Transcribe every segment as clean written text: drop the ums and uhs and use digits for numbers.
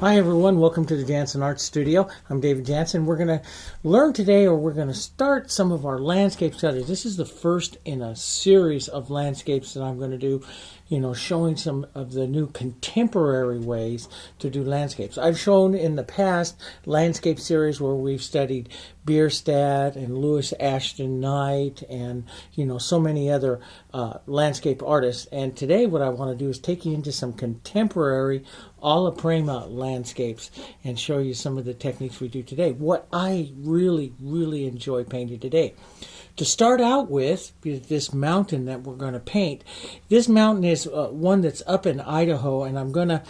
Hi everyone, welcome to the Jansen Art Studio. I'm David Jansen. We're going to learn today, or we're going to start some of our landscape studies. This is the first in a series of landscapes that I'm going to do, showing some of the new contemporary ways to do landscapes. I've shown in the past landscape series where we've studied Bierstadt and Louis Ashton Knight and, so many other landscape artists. And today what I want to do is take you into some contemporary alla prima landscapes and show you some of the techniques we do today. What I really enjoy painting today. To start out with, this mountain that we're going to paint. This mountain is one that's up in Idaho, and I'm going to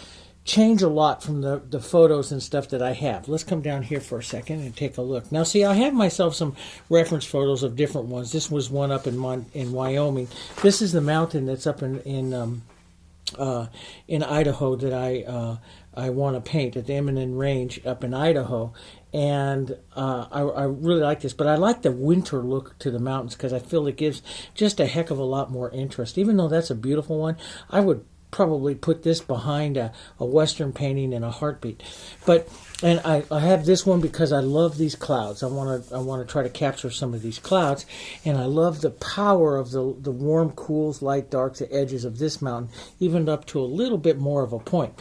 change a lot from the photos and stuff that I have. Let's come down here for a second and take a look. Now, see, I have myself some reference photos of different ones. This was one up in Wyoming. This is the mountain that's up in Idaho that I want to paint at the Eminent Range up in Idaho. And I really like this, but I like the winter look to the mountains because I feel it gives just a heck of a lot more interest. Even though that's a beautiful one, I would probably put this behind a Western painting in a heartbeat. And I have this one because I love these clouds. I want to try to capture some of these clouds, and I love the power of the warm, cools, light, darks, the edges of this mountain, even up to a little bit more of a point.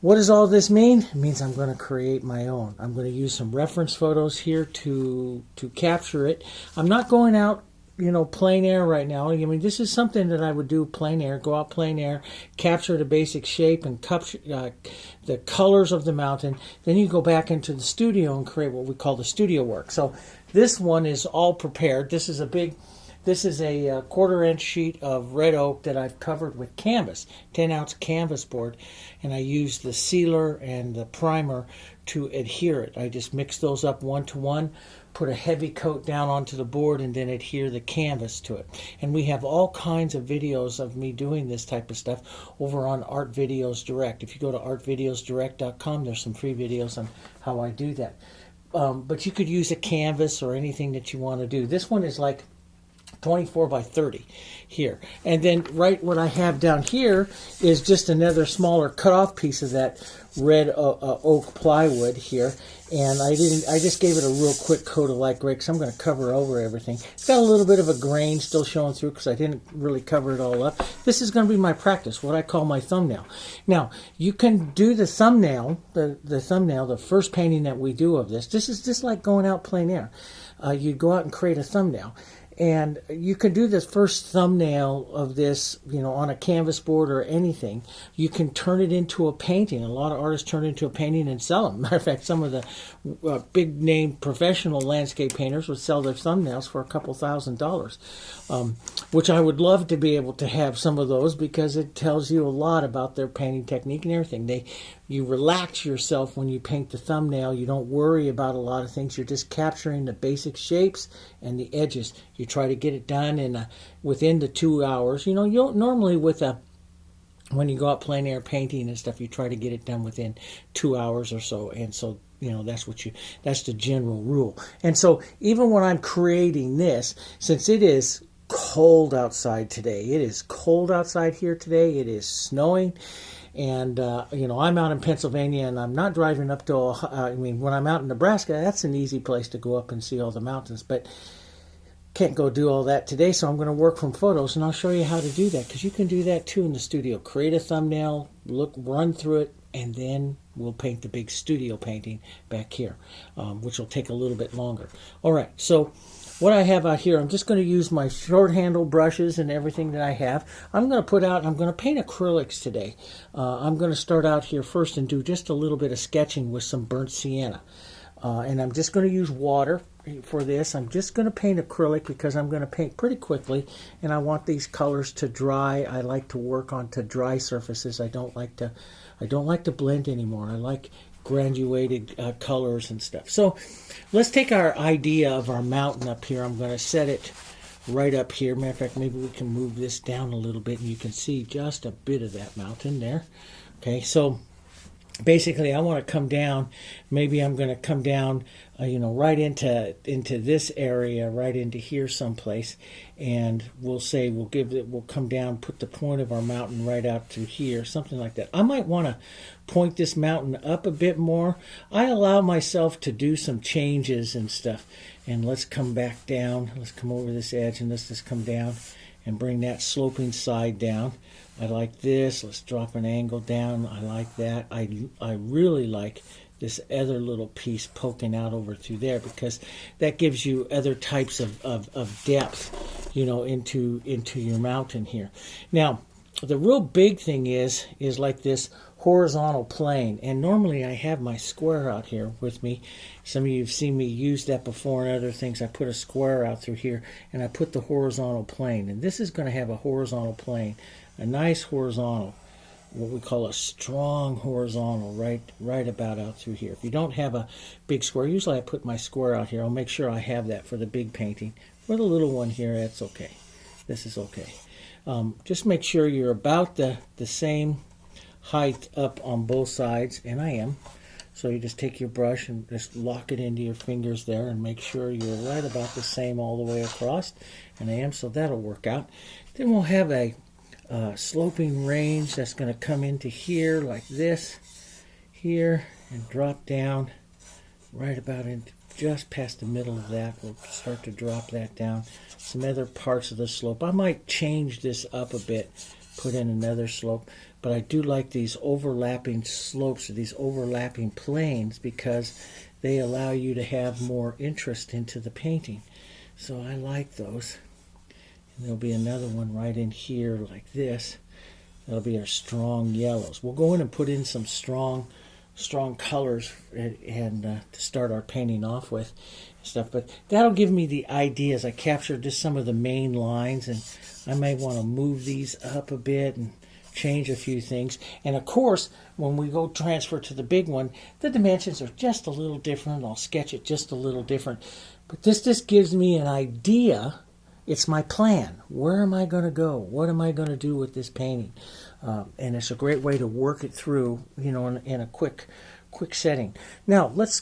What does all this mean? It means I'm going to create my own. I'm going to use some reference photos here to capture it. I'm not going out plein air right now. I mean, this is something that I would do plein air, go out plein air, capture the basic shape and capture the colors of the mountain. Then you go back into the studio and create what we call the studio work. So this one is all prepared. This is a 1/4-inch sheet of red oak that I've covered with canvas, 10-ounce canvas board, and I use the sealer and the primer to adhere it. I just mix those up 1-to-1, put a heavy coat down onto the board, and then adhere the canvas to it. And we have all kinds of videos of me doing this type of stuff over on Art Videos Direct. If you go to artvideosdirect.com, there's some free videos on how I do that. But you could use a canvas or anything that you want to do. This one is like 24 by 30 here. And then what I have down here is just another smaller cut-off piece of that red oak plywood here. And I just gave it a real quick coat of light gray because I'm going to cover over everything. It's got a little bit of a grain still showing through because I didn't really cover it all up. This is going to be my practice, what I call my thumbnail. Now, you can do the thumbnail, the first painting that we do of this. This is just like going out plein air. You go out and create a thumbnail. And you can do this first thumbnail of this, on a canvas board or anything. You can turn it into a painting. A lot of artists turn it into a painting and sell them. Matter of fact, some of the big-name professional landscape painters would sell their thumbnails for a couple $1,000s, which I would love to be able to have some of those because it tells you a lot about their painting technique and everything. You relax yourself when you paint the thumbnail. You don't worry about a lot of things. You're just capturing the basic shapes and the edges. You try to get it done within the 2 hours. You don't normally when you go out plein air painting and stuff, you try to get it done within 2 hours or so. And so, that's the general rule. And so even when I'm creating this, since it is cold outside today, it is cold outside here today, it is snowing. And, I'm out in Pennsylvania and I'm not driving up to, when I'm out in Nebraska, that's an easy place to go up and see all the mountains. But can't go do all that today, so I'm going to work from photos, and I'll show you how to do that because you can do that too in the studio. Create a thumbnail, run through it, and then we'll paint the big studio painting back here, which will take a little bit longer. All right, so what I have out here, I'm just going to use my short handle brushes and everything that I have. I'm going to paint acrylics today. I'm going to start out here first and do just a little bit of sketching with some burnt sienna. And I'm just going to use water for this. I'm just going to paint acrylic because I'm going to paint pretty quickly, and I want these colors to dry. I like to work onto dry surfaces. I don't like to blend anymore. I like graduated colors and stuff. So let's take our idea of our mountain up here. I'm going to set it right up here. Matter of fact, maybe we can move this down a little bit and you can see just a bit of that mountain there. Okay, so basically I want to come down. Maybe I'm going to come down right into this area, right into here someplace, and we'll come down, put the point of our mountain right out to here, something like that. I might want to point this mountain up a bit more. I allow myself to do some changes and stuff. And let's come back down. Let's come over this edge, and let's just come down and bring that sloping side down. I like this. Let's drop an angle down. I like that. I really like this other little piece poking out over through there, because that gives you other types of depth, into your mountain here. Now, the real big thing is like this horizontal plane, and normally I have my square out here with me. Some of you have seen me use that before and other things. I put a square out through here, and I put the horizontal plane, and this is going to have a horizontal plane, a nice horizontal, what we call a strong horizontal, right about out through here. If you don't have a big square, usually I put my square out here. I'll make sure I have that for the big painting. For the little one here, that's okay. This is okay. Just make sure you're about the same height up on both sides, and I am. So you just take your brush and just lock it into your fingers there and make sure you're right about the same all the way across, and I am, so that'll work out. Then we'll have a sloping range that's going to come into here like this, here, and drop down right about in just past the middle of that. We'll start to drop that down. Some other parts of the slope. I might change this up a bit, put in another slope, but I do like these overlapping slopes, or these overlapping planes, because they allow you to have more interest into the painting. So I like those. And there'll be another one right in here like this. That'll be our strong yellows. We'll go in and put in some strong colors and to start our painting off with and stuff. But that'll give me the ideas. I captured just some of the main lines, and I may want to move these up a bit and change a few things. And of course, when we go transfer to the big one, the dimensions are just a little different. I'll sketch it just a little different. But this just gives me an idea. It's my plan. Where am I going to go? What am I going to do with this painting? And it's a great way to work it through, in a quick setting. Now let's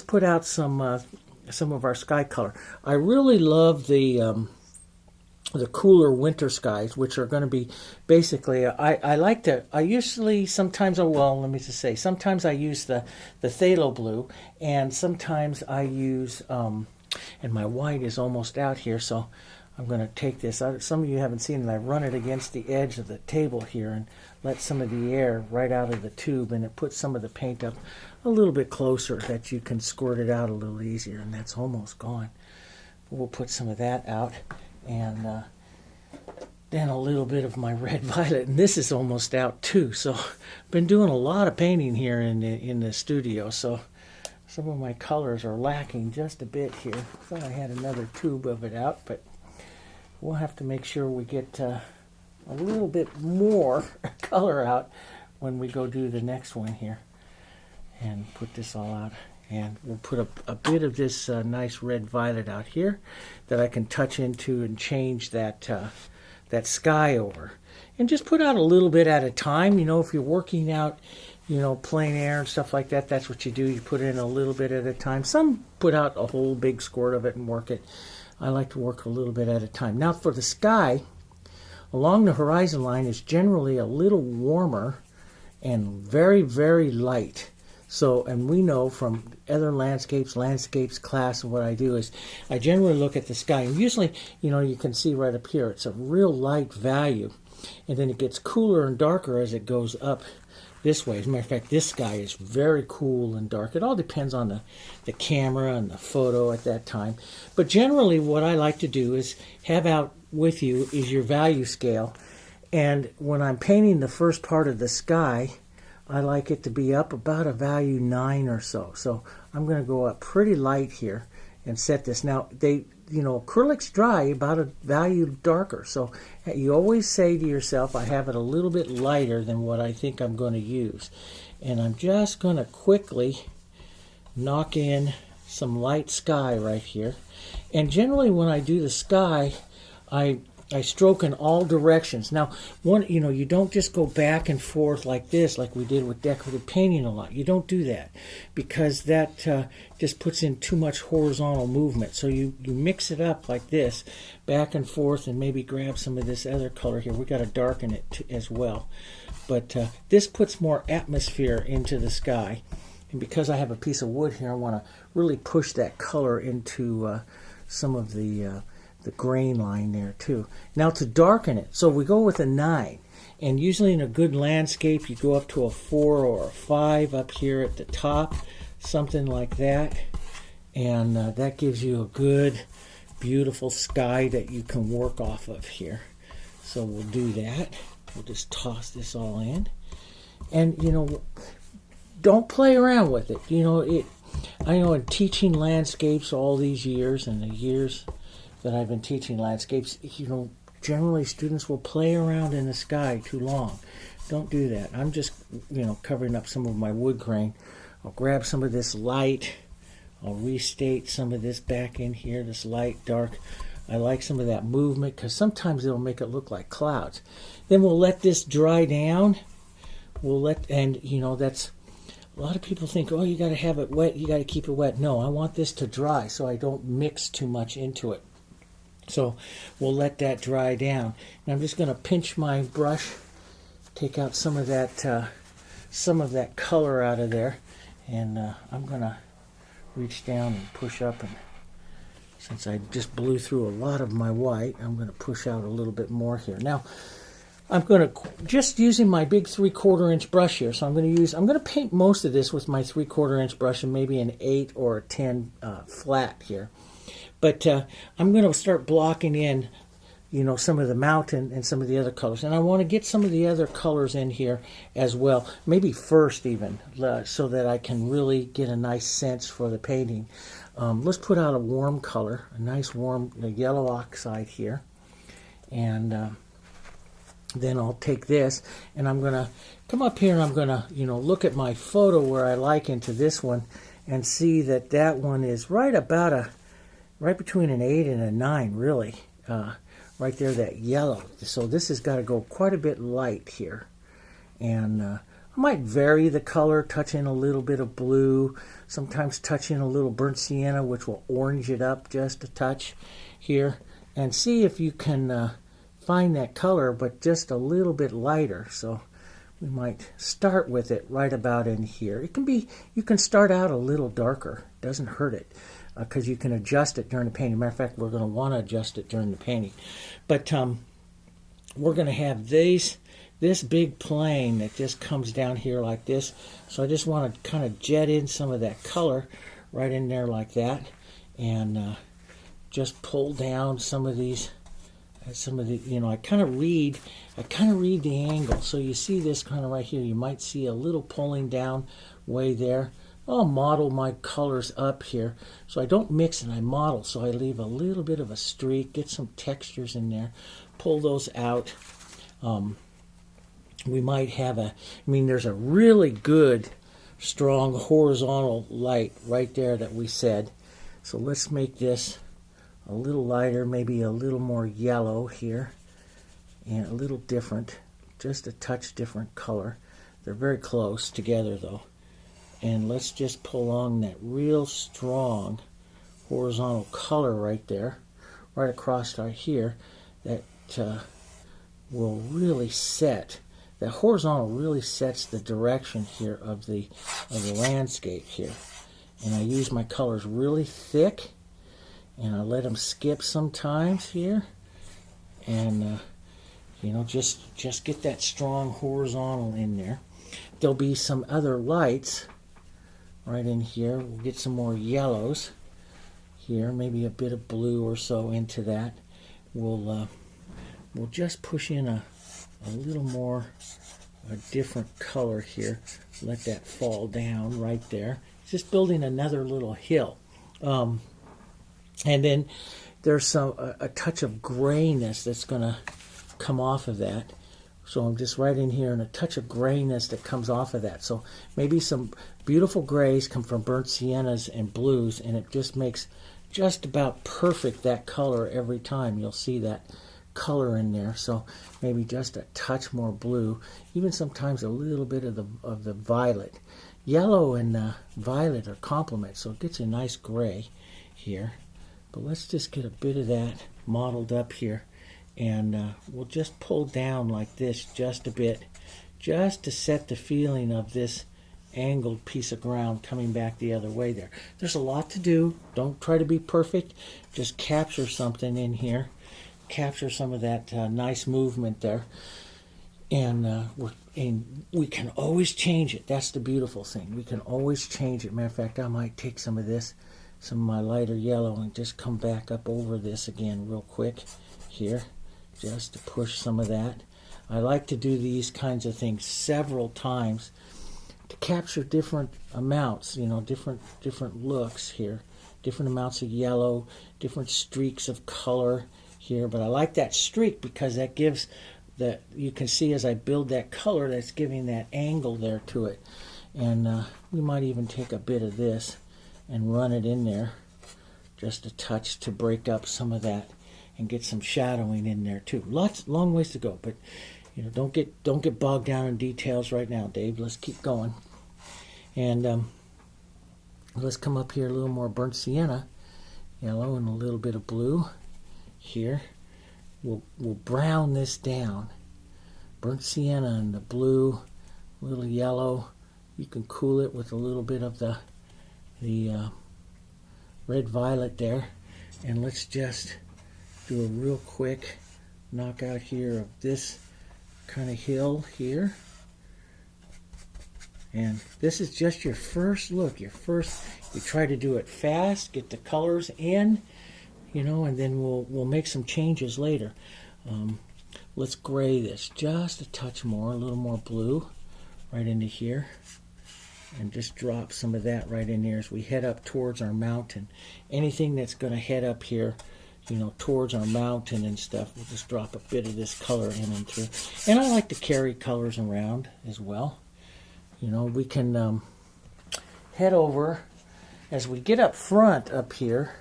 put out some of our sky color. I really love the cooler winter skies, which are going to be basically. I usually sometimes sometimes I use the phthalo blue, and sometimes I use and my white is almost out here, so I'm going to take this. Some of you haven't seen it. I run it against the edge of the table here and let some of the air right out of the tube, and it puts some of the paint up a little bit closer that you can squirt it out a little easier, and that's almost gone. We'll put some of that out, and then a little bit of my red violet, and this is almost out too. So I've been doing a lot of painting here in the studio, so some of my colors are lacking just a bit here. Thought I had another tube of it out, but we'll have to make sure we get a little bit more color out when we go do the next one here and put this all out. And we'll put a bit of this nice red violet out here that I can touch into and change that sky over. And just put out a little bit at a time. If you're working out, plein air and stuff like that, that's what you do. You put in a little bit at a time. Some put out a whole big squirt of it and work it. I like to work a little bit at a time. Now for the sky, along the horizon line is generally a little warmer and very, very light. So, and we know from other landscapes class, and what I do is I generally look at the sky, and usually, you can see right up here, it's a real light value, and then it gets cooler and darker as it goes up this way. As a matter of fact, this sky is very cool and dark. It all depends on the camera and the photo at that time. But generally what I like to do is have out with you is your value scale. And when I'm painting the first part of the sky, I like it to be up about a value 9 or so. So I'm going to go up pretty light here and set this. Now, acrylics dry about a value darker. So you always say to yourself, I have it a little bit lighter than what I think I'm going to use. And I'm just going to quickly knock in some light sky right here. And generally when I do the sky, I I stroke in all directions. Now, you don't just go back and forth like this, like we did with decorative painting a lot. You don't do that because that just puts in too much horizontal movement. So you mix it up like this, back and forth, and maybe grab some of this other color here. We got to darken it as well. But this puts more atmosphere into the sky. And because I have a piece of wood here, I want to really push that color into some of the grain line there too. Now to darken it, so we go with a 9, and usually in a good landscape you go up to a 4 or a 5 up here at the top, something like that, and that gives you a good beautiful sky that you can work off of here. So we'll do that. We'll just toss this all in, and don't play around with it. I know in teaching landscapes all these years, and the years that I've been teaching landscapes, generally students will play around in the sky too long. Don't do that. I'm just, covering up some of my wood grain. I'll grab some of this light. I'll restate some of this back in here, this light, dark. I like some of that movement because sometimes it'll make it look like clouds. Then we'll let this dry down. That's, a lot of people think, oh, you got to have it wet, you got to keep it wet. No, I want this to dry so I don't mix too much into it. So we'll let that dry down. And I'm just going to pinch my brush, take out some of that color out of there, and I'm going to reach down and push up. And since I just blew through a lot of my white, I'm going to push out a little bit more here. Now I'm going to just using my big 3/4 inch brush here. So I'm going to paint most of this with my 3/4 inch brush and maybe an 8 or a 10 flat here. But I'm going to start blocking in, some of the mountain and some of the other colors. And I want to get some of the other colors in here as well. Maybe first even, so that I can really get a nice sense for the painting. Let's put out a warm color, a nice warm yellow oxide here. And then I'll take this, and I'm going to come up here, and I'm going to, look at my photo where I like into this one and see that one is right between an 8 and a 9, really. Right there, that yellow. So this has got to go quite a bit light here. And I might vary the color, touch in a little bit of blue, sometimes touch in a little burnt sienna, which will orange it up just a touch here. And see if you can find that color, but just a little bit lighter. So we might start with it right about in here. You can start out a little darker. Doesn't hurt it. Because you can adjust it during the painting. Matter of fact, we're going to want to adjust it during the painting. But we're going to have this big plane that just comes down here like this. So I just want to kind of jet in some of that color right in there like that, and just pull down some of these. I kind of read the angle. So you see this kind of right here. You might see a little pulling down way there. I'll model my colors up here. So I don't mix and I model. So I leave a little bit of a streak, get some textures in there, pull those out. We might have there's a really good, strong horizontal light right there that we said. So let's make this a little lighter, maybe a little more yellow here, and a little different, just a touch different color. They're very close together though. And let's just pull on that real strong horizontal color right there, right across right here, that will really set, that horizontal really sets the direction here of the landscape here. And I use my colors really thick, and I let them skip sometimes here, and just get that strong horizontal in there. There'll be some other lights right in here. We'll get some more yellows here, maybe a bit of blue or so into that. We'll just push in a little more, a different color here. Let that fall down right there. Just building another little hill. And then there's a touch of grayness that's going to come off of that. So I'm just right in here, and a touch of grayness that comes off of that. So maybe some beautiful grays come from burnt siennas and blues, and it just makes just about perfect that color every time. You'll see that color in there, so maybe just a touch more blue, even sometimes a little bit of the violet. Yellow and violet are complements, so it gets a nice gray here. But let's just get a bit of that modeled up here, and we'll just pull down like this just a bit, just to set the feeling of this angled piece of ground coming back the other way there. There's a lot to do. Don't try to be perfect. Just capture something in here. Capture some of that nice movement there. And we can always change it. That's the beautiful thing. We can always change it. Matter of fact, I might take some of this, some of my lighter yellow, and just come back up over this again real quick here, just to push some of that. I like to do these kinds of things several times to capture different amounts, different looks here, different amounts of yellow, different streaks of color here. But I like that streak because that gives that, you can see as I build that color, that's giving that angle there to it. And we might even take a bit of this and run it in there just a touch to break up some of that and get some shadowing in there too. Long ways to go, but don't get bogged down in details right now, Dave. Let's keep going. And let's come up here a little more burnt sienna, yellow, and a little bit of blue here. We'll brown this down. Burnt sienna and the blue, a little yellow. You can cool it with a little bit of the red violet there. And let's just do a real quick knockout here of this kind of hill here. And this is just your first look. You try to do it fast, get the colors in, and then we'll make some changes later. Let's gray this just a touch more, a little more blue right into here, and just drop some of that right in here as we head up towards our mountain. Anything that's going to head up here, towards our mountain and stuff, we'll just drop a bit of this color in and through. And I like to carry colors around as well. We can head over, as we get up front up here,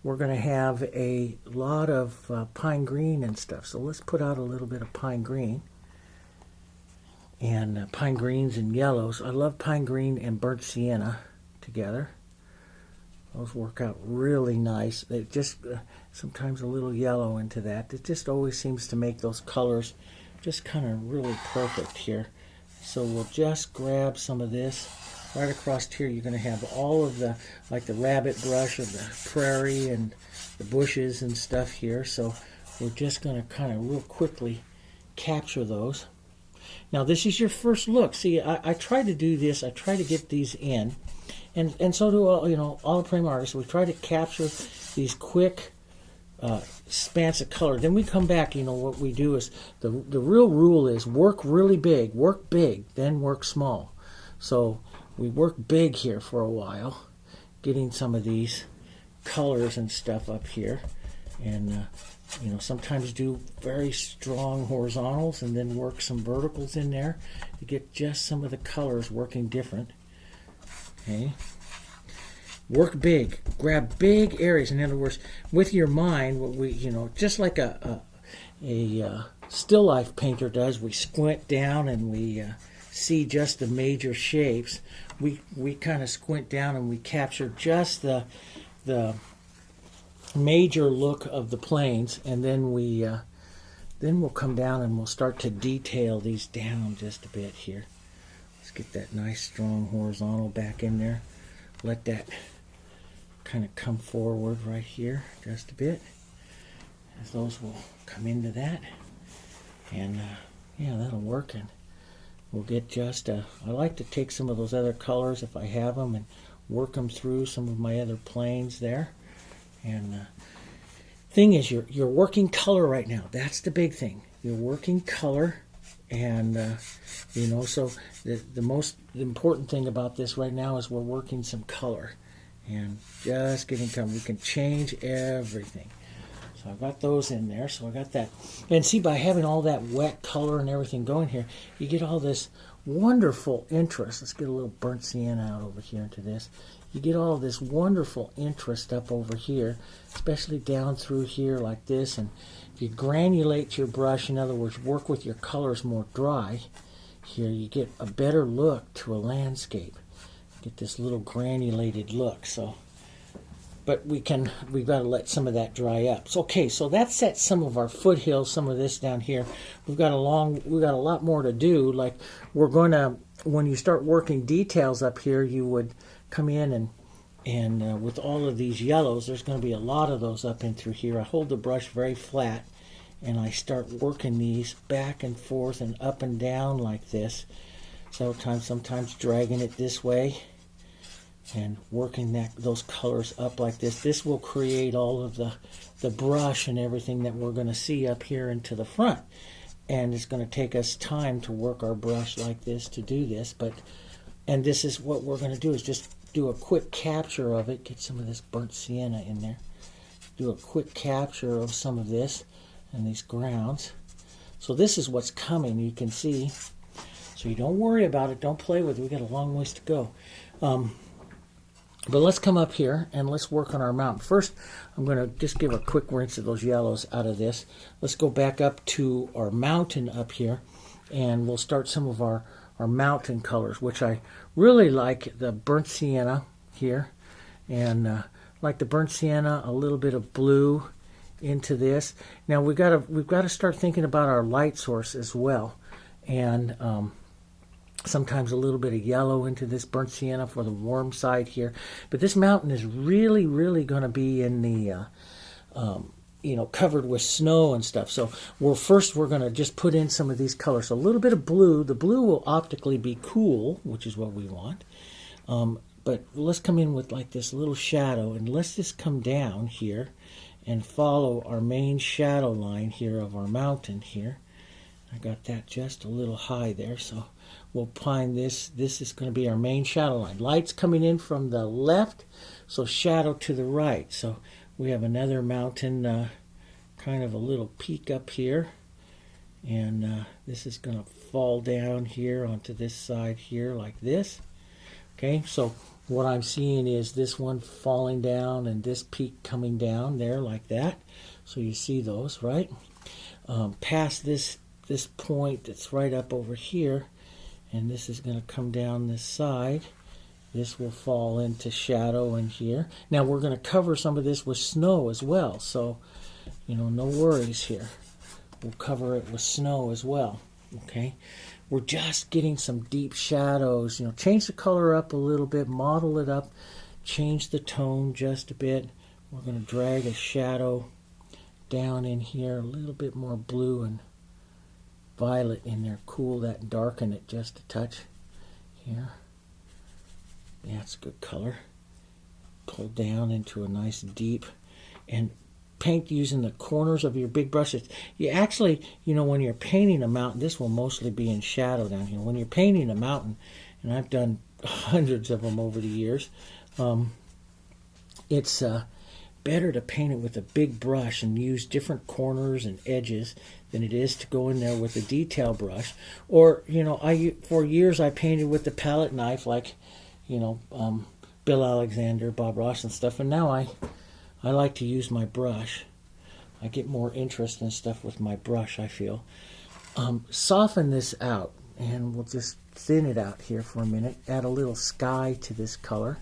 we're going to have a lot of pine green and stuff. So let's put out a little bit of pine green. And pine greens and yellows. I love pine green and burnt sienna together. Those work out really nice. They just sometimes a little yellow into that. It just always seems to make those colors just kind of really perfect here. So we'll just grab some of this. Right across here you're going to have all of the, like the rabbit brush of the prairie and the bushes and stuff here. So we're just going to kind of real quickly capture those. Now this is your first look. See, I try to do this. I try to get these in. And so do all the frame artists. We try to capture these quick spans of color. Then we come back. What we do is the real rule is work really big, work big, then work small. So we work big here for a while, getting some of these colors and stuff up here, and sometimes do very strong horizontals and then work some verticals in there to get just some of the colors working different. Okay. Work big. Grab big areas. In other words, with your mind, what we, just like a still life painter does, we squint down and we see just the major shapes. We kind of squint down and we capture just the major look of the planes, and then we'll come down and we'll start to detail these down just a bit here. Let's get that nice strong horizontal back in there. Let that kind of come forward right here just a bit, as those will come into that, and yeah, that'll work. And we'll get just I like to take some of those other colors if I have them and work them through some of my other planes there. And thing is, you're working color right now. That's the big thing. You're working color, and so the most important thing about this right now is we're working some color and just getting color. We can change everything. So I've got those in there. So I got that. And see, by having all that wet color and everything going here, you get all this wonderful interest. Let's get a little burnt sienna out over here into this. You get all this wonderful interest up over here, especially down through here like this. And you granulate your brush, in other words, work with your colors more dry, here you get a better look to a landscape. Get this little granulated look. So, but we've got to let some of that dry up. So, okay, so that sets some of our foothills, some of this down here. We've got a lot more to do. Like we're going to, when you start working details up here, you would come in and with all of these yellows, there's going to be a lot of those up in through here. I hold the brush very flat and I start working these back and forth and up and down like this. Sometimes dragging it this way and working those colors up like this. This will create all of the brush and everything that we're going to see up here into the front. And it's going to take us time to work our brush like this to do this. And this is what we're going to do, is just do a quick capture of it. Get some of this burnt sienna in there. Do a quick capture of some of this and these grounds. So this is what's coming, you can see. So you don't worry about it, don't play with it. We've got a long ways to go. But let's come up here and let's work on our mountain. First, I'm going to just give a quick rinse of those yellows out of this. Let's go back up to our mountain up here, and we'll start some of our mountain colors, which I really like the burnt sienna here. And like the burnt sienna, a little bit of blue into this. Now we've got to start thinking about our light source as well. And sometimes a little bit of yellow into this burnt sienna for the warm side here. But this mountain is really, really going to be in the, covered with snow and stuff. So we're going to just put in some of these colors. So a little bit of blue. The blue will optically be cool, which is what we want. But let's come in with like this little shadow, and let's just come down here and follow our main shadow line here of our mountain here. I got that just a little high there, so we'll find this. This is going to be our main shadow line. Light's coming in from the left, so shadow to the right. So we have another mountain, kind of a little peak up here. And this is going to fall down here onto this side here like this. Okay, so what I'm seeing is this one falling down and this peak coming down there like that. So you see those, right? Past this point that's right up over here, and this is going to come down this side. This will fall into shadow in here. Now we're going to cover some of this with snow as well, so no worries here. We'll cover it with snow as well. Okay, we're just getting some deep shadows. Change the color up a little bit, model it up, change the tone just a bit. We're going to drag a shadow down in here, a little bit more blue and violet in there, cool that and darken it just a touch here. Yeah, it's a good color. Pull down into a nice deep, and paint using the corners of your big brushes. You actually, when you're painting a mountain, this will mostly be in shadow down here. When you're painting a mountain, and I've done hundreds of them over the years, it's better to paint it with a big brush and use different corners and edges than it is to go in there with a detail brush. Or, for years I painted with the palette knife like, Bill Alexander, Bob Ross and stuff, and now I like to use my brush. I get more interest in stuff with my brush, I feel. Soften this out, and we'll just thin it out here for a minute. Add a little sky to this color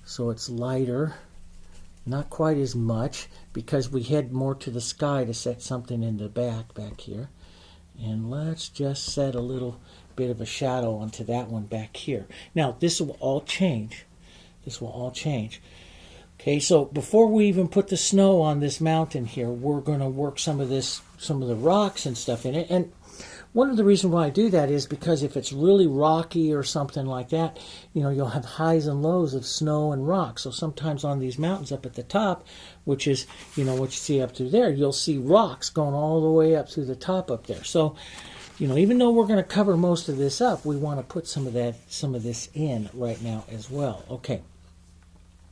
so it's lighter. Not quite as much, because we head more to the sky to set something in the back here. And let's just set a little bit of a shadow onto that one back here. Now, this will all change. This will all change. Okay, so before we even put the snow on this mountain here, we're going to work some of the rocks and stuff in it. And one of the reasons why I do that is because if it's really rocky or something like that, you'll have highs and lows of snow and rock. So sometimes on these mountains up at the top, which is, what you see up through there, you'll see rocks going all the way up through the top up there. So, even though we're going to cover most of this up, we want to put some of this in right now as well. Okay.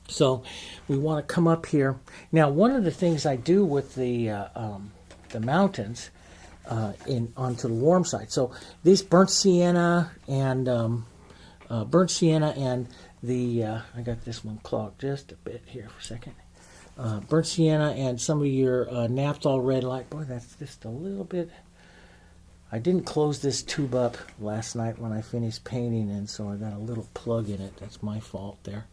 So we want to come up here. Now, one of the things I do with the mountains onto the warm side. So these burnt sienna and the I got this one clogged just a bit here for a second. burnt sienna and some of your naphthol red light. Boy, that's just a little bit. I didn't close this tube up last night when I finished painting, and so I got a little plug in it. That's my fault there.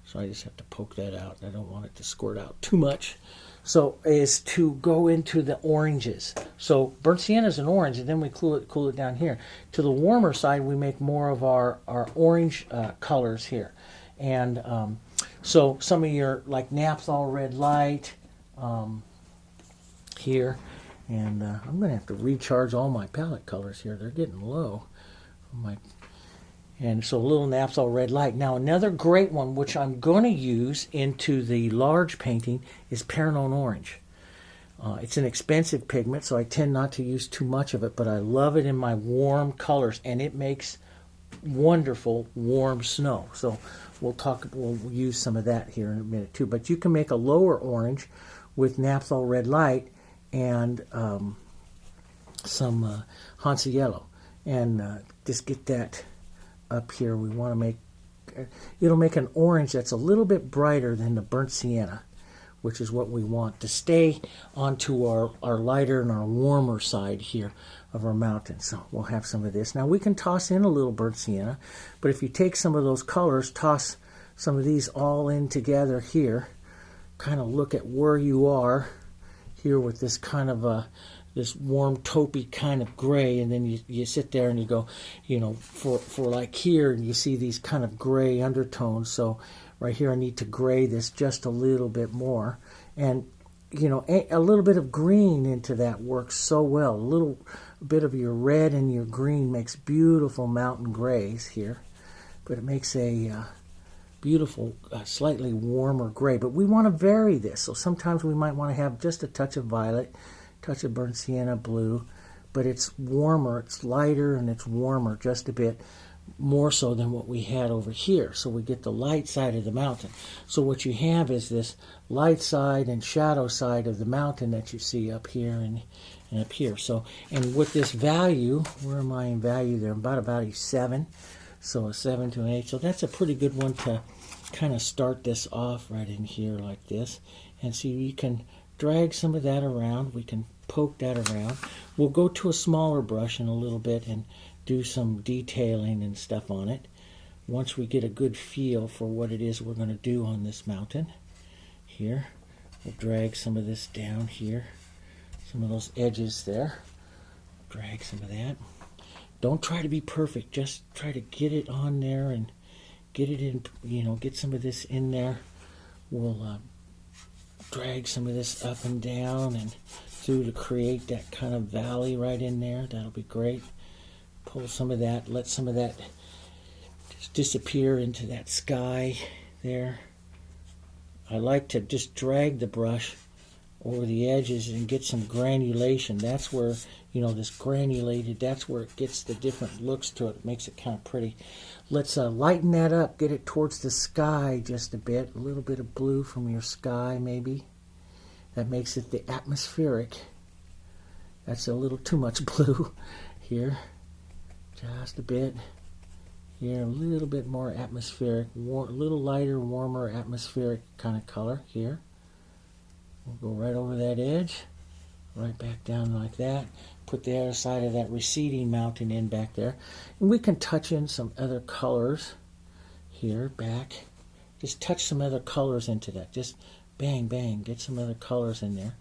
So I just have to poke that out. I don't want it to squirt out too much. So is to go into the oranges. So burnt sienna is an orange, and then we cool it down here. To the warmer side, we make more of our orange colors here. And so some of your, like naphthol red light here. And I'm going to have to recharge all my palette colors here. They're getting low. And so a little naphthol red light. Now another great one, which I'm going to use into the large painting, is Paranone orange. It's an expensive pigment, so I tend not to use too much of it, but I love it in my warm colors, and it makes wonderful warm snow. So we'll use some of that here in a minute too. But you can make a lower orange with naphthol red light and some Hansa yellow, and just get that up here. We want to make, it'll make an orange that's a little bit brighter than the burnt sienna, which is what we want to stay onto our lighter and our warmer side here of our mountain. So we'll have some of this. Now we can toss in a little burnt sienna, but if you take some of those colors, toss some of these all in together here, kind of look at where you are here with this kind of this warm taupey kind of gray, and then you sit there and you go, for like here, and you see these kind of gray undertones. So right here I need to gray this just a little bit more, and a little bit of green into that works so well. A little bit of your red and your green makes beautiful mountain grays here, but it makes a beautiful, slightly warmer gray. But we want to vary this, so sometimes we might want to have just a touch of violet, touch of burnt sienna blue, but it's warmer, it's lighter, and it's warmer just a bit more so than what we had over here. So we get the light side of the mountain. So what you have is this light side and shadow side of the mountain that you see up here and up here. So, and with this value, where am I in value there? About a 7. So a 7 to an 8. So that's a pretty good one to kind of start this off right in here like this. And so you can drag some of that around. We can poke that around. We'll go to a smaller brush in a little bit and do some detailing and stuff on it once we get a good feel for what it is we're going to do on this mountain here. We'll drag some of this down here, some of those edges there. Drag some of that. Don't try to be perfect, just try to get it on there and get it in, get some of this in there. We'll drag some of this up and down and through to create that kind of valley right in there. That'll be great. Pull some of that, let some of that just disappear into that sky there. I like to just drag the brush over the edges and get some granulation. That's where, this granulated, that's where it gets the different looks to it. It makes it kind of pretty. Let's lighten that up, get it towards the sky just a bit. A little bit of blue from your sky maybe. That makes it the atmospheric. That's a little too much blue here. Just a bit. Here, a little bit more atmospheric, a little lighter, warmer, atmospheric kind of color here. We'll go right over that edge, right back down like that. Put the other side of that receding mountain in back there. And we can touch in some other colors here, back. Just touch some other colors into that. Just bang, bang, get some other colors in there.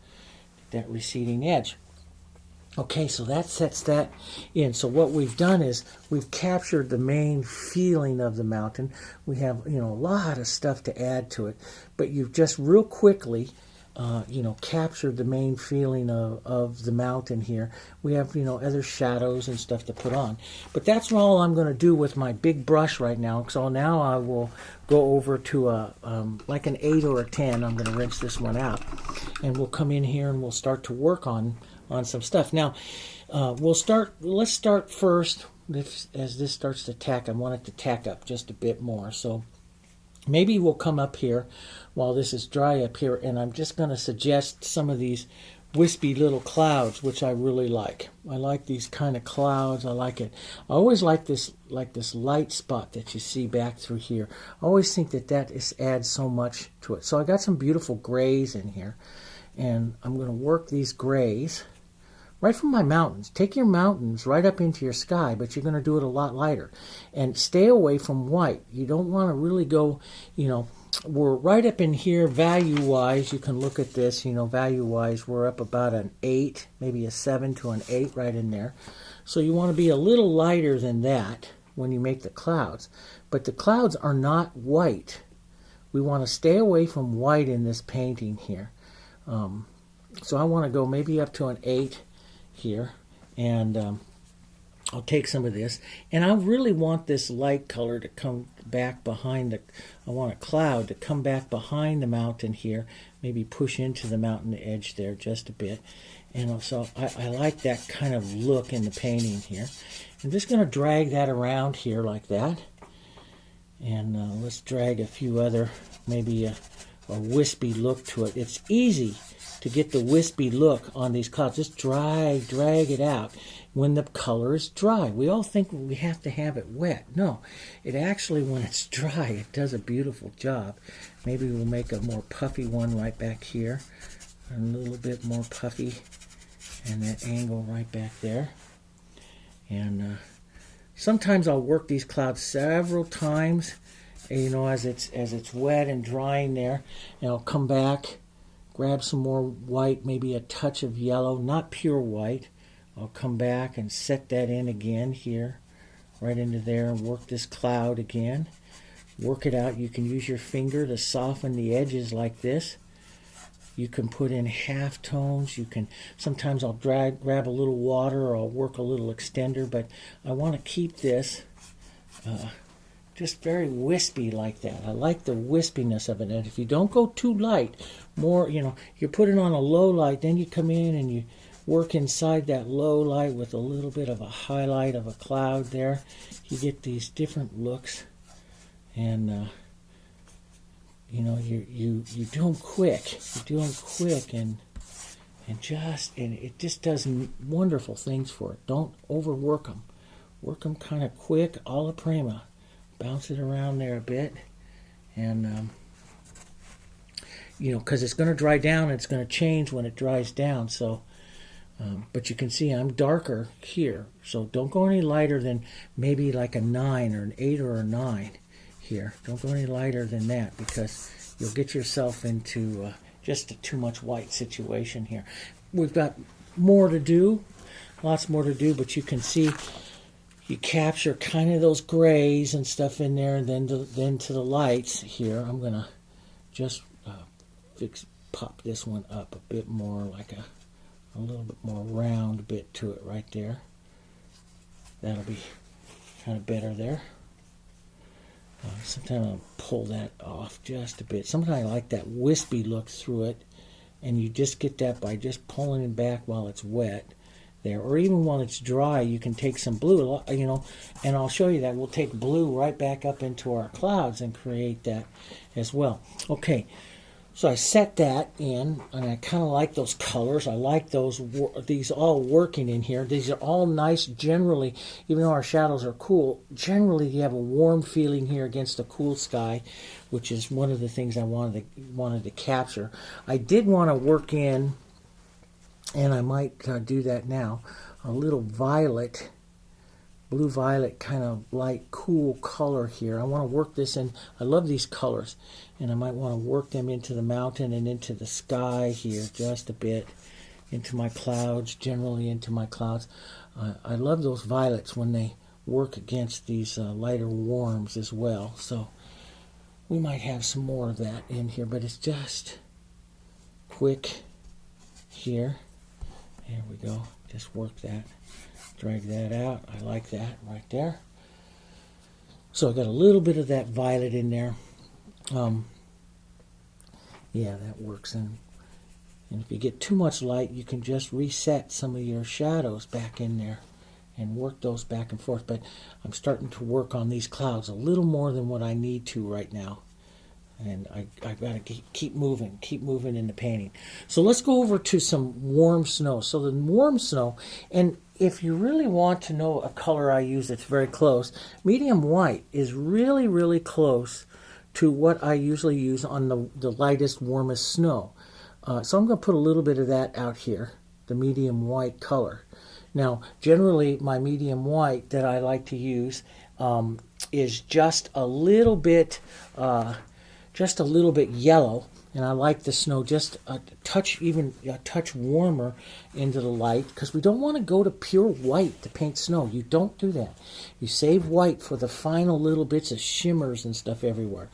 That receding edge. Okay, so that sets that in. So what we've done is we've captured the main feeling of the mountain. We have, a lot of stuff to add to it, but you've just real quickly, captured the main feeling of the mountain here. We have, other shadows and stuff to put on. But that's all I'm going to do with my big brush right now. So now I will go over to like an 8 or a 10. I'm going to rinse this one out. And we'll come in here and we'll start to work on some stuff. Now, let's start first, as this starts to tack. I want it to tack up just a bit more. So maybe we'll come up here while this is dry up here, and I'm just going to suggest some of these wispy little clouds, which I really like. I like these kind of clouds. I like it. I always like this light spot that you see back through here. I always think that adds so much to it. So I got some beautiful grays in here, and I'm going to work these grays right from my mountains. Take your mountains right up into your sky, but you're going to do it a lot lighter. And stay away from white. You don't want to really go, we're right up in here value-wise. You can look at this, value-wise, we're up about an 8, maybe a 7 to an 8 right in there. So you want to be a little lighter than that when you make the clouds. But the clouds are not white. We want to stay away from white in this painting here. So I want to go maybe up to an 8 here, and I'll take some of this, and I really want this light color to come back behind I want a cloud to come back behind the mountain here, maybe push into the mountain edge there just a bit. And so I like that kind of look in the painting here. I'm just going to drag that around here like that, and let's drag a few other, maybe a wispy look to it. It's easy to get the wispy look on these clouds. Just drag it out when the color is dry. We all think we have to have it wet. No, it actually, when it's dry, it does a beautiful job. Maybe we'll make a more puffy one right back here, a little bit more puffy, and that angle right back there. And sometimes I'll work these clouds several times, as it's wet and drying there, and I'll come back, grab some more white, maybe a touch of yellow, not pure white. I'll come back and set that in again here, right into there, and work this cloud again. Work it out. You can use your finger to soften the edges like this. You can put in half tones. Sometimes I'll grab a little water, or I'll work a little extender, but I want to keep this just very wispy like that. I like the wispiness of it. And if you don't go too light, more, you put it on a low light, then you come in and you work inside that low light with a little bit of a highlight of a cloud there. You get these different looks, and you do them quick. You do them quick, and it just does wonderful things for it. Don't overwork them. Work them kind of quick, alla prima. Bounce it around there a bit, and because it's going to dry down, it's going to change when it dries down. So, but you can see I'm darker here, so don't go any lighter than maybe like a 9 or an 8 or a 9 here. Don't go any lighter than that, because you'll get yourself into just a too much white situation here. We've got more to do, lots more to do, but you can see you capture kind of those grays and stuff in there, and then to the lights here. I'm going to just pop this one up a bit more, like a little bit more round bit to it right there. That'll be kind of better there. Sometimes I'll pull that off just a bit. Sometimes I like that wispy look through it, and you just get that by just pulling it back while it's wet there, or even while it's dry. You can take some blue, and I'll show you that. We'll take blue right back up into our clouds and create that as well. Okay, so I set that in, and I kind of like those colors. I like these all working in here. These are all nice generally, even though our shadows are cool. Generally, you have a warm feeling here against a cool sky, which is one of the things I wanted to capture. I did want to work in, and I might do that now, a little violet, blue-violet kind of light, cool color here. I want to work this in. I love these colors, and I might want to work them into the mountain and into the sky here just a bit, into my clouds, generally into my clouds. I love those violets when they work against these lighter warms as well. So we might have some more of that in here, but it's just quick here. There we go. Just work that. Drag that out. I like that right there. So I got a little bit of that violet in there. Yeah, that works. And if you get too much light, you can just reset some of your shadows back in there and work those back and forth. But I'm starting to work on these clouds a little more than what I need to right now. And I've got to keep moving in the painting. So let's go over to some warm snow. So the warm snow, and if you really want to know a color I use that's very close, medium white is really, really close to what I usually use on the lightest, warmest snow. So I'm going to put a little bit of that out here, the medium white color. Now, generally, my medium white that I like to use is just a little bit yellow, and I like the snow just a touch warmer into the light, because we don't want to go to pure white to paint snow. You don't do that. You save white for the final little bits of shimmers and stuff everywhere.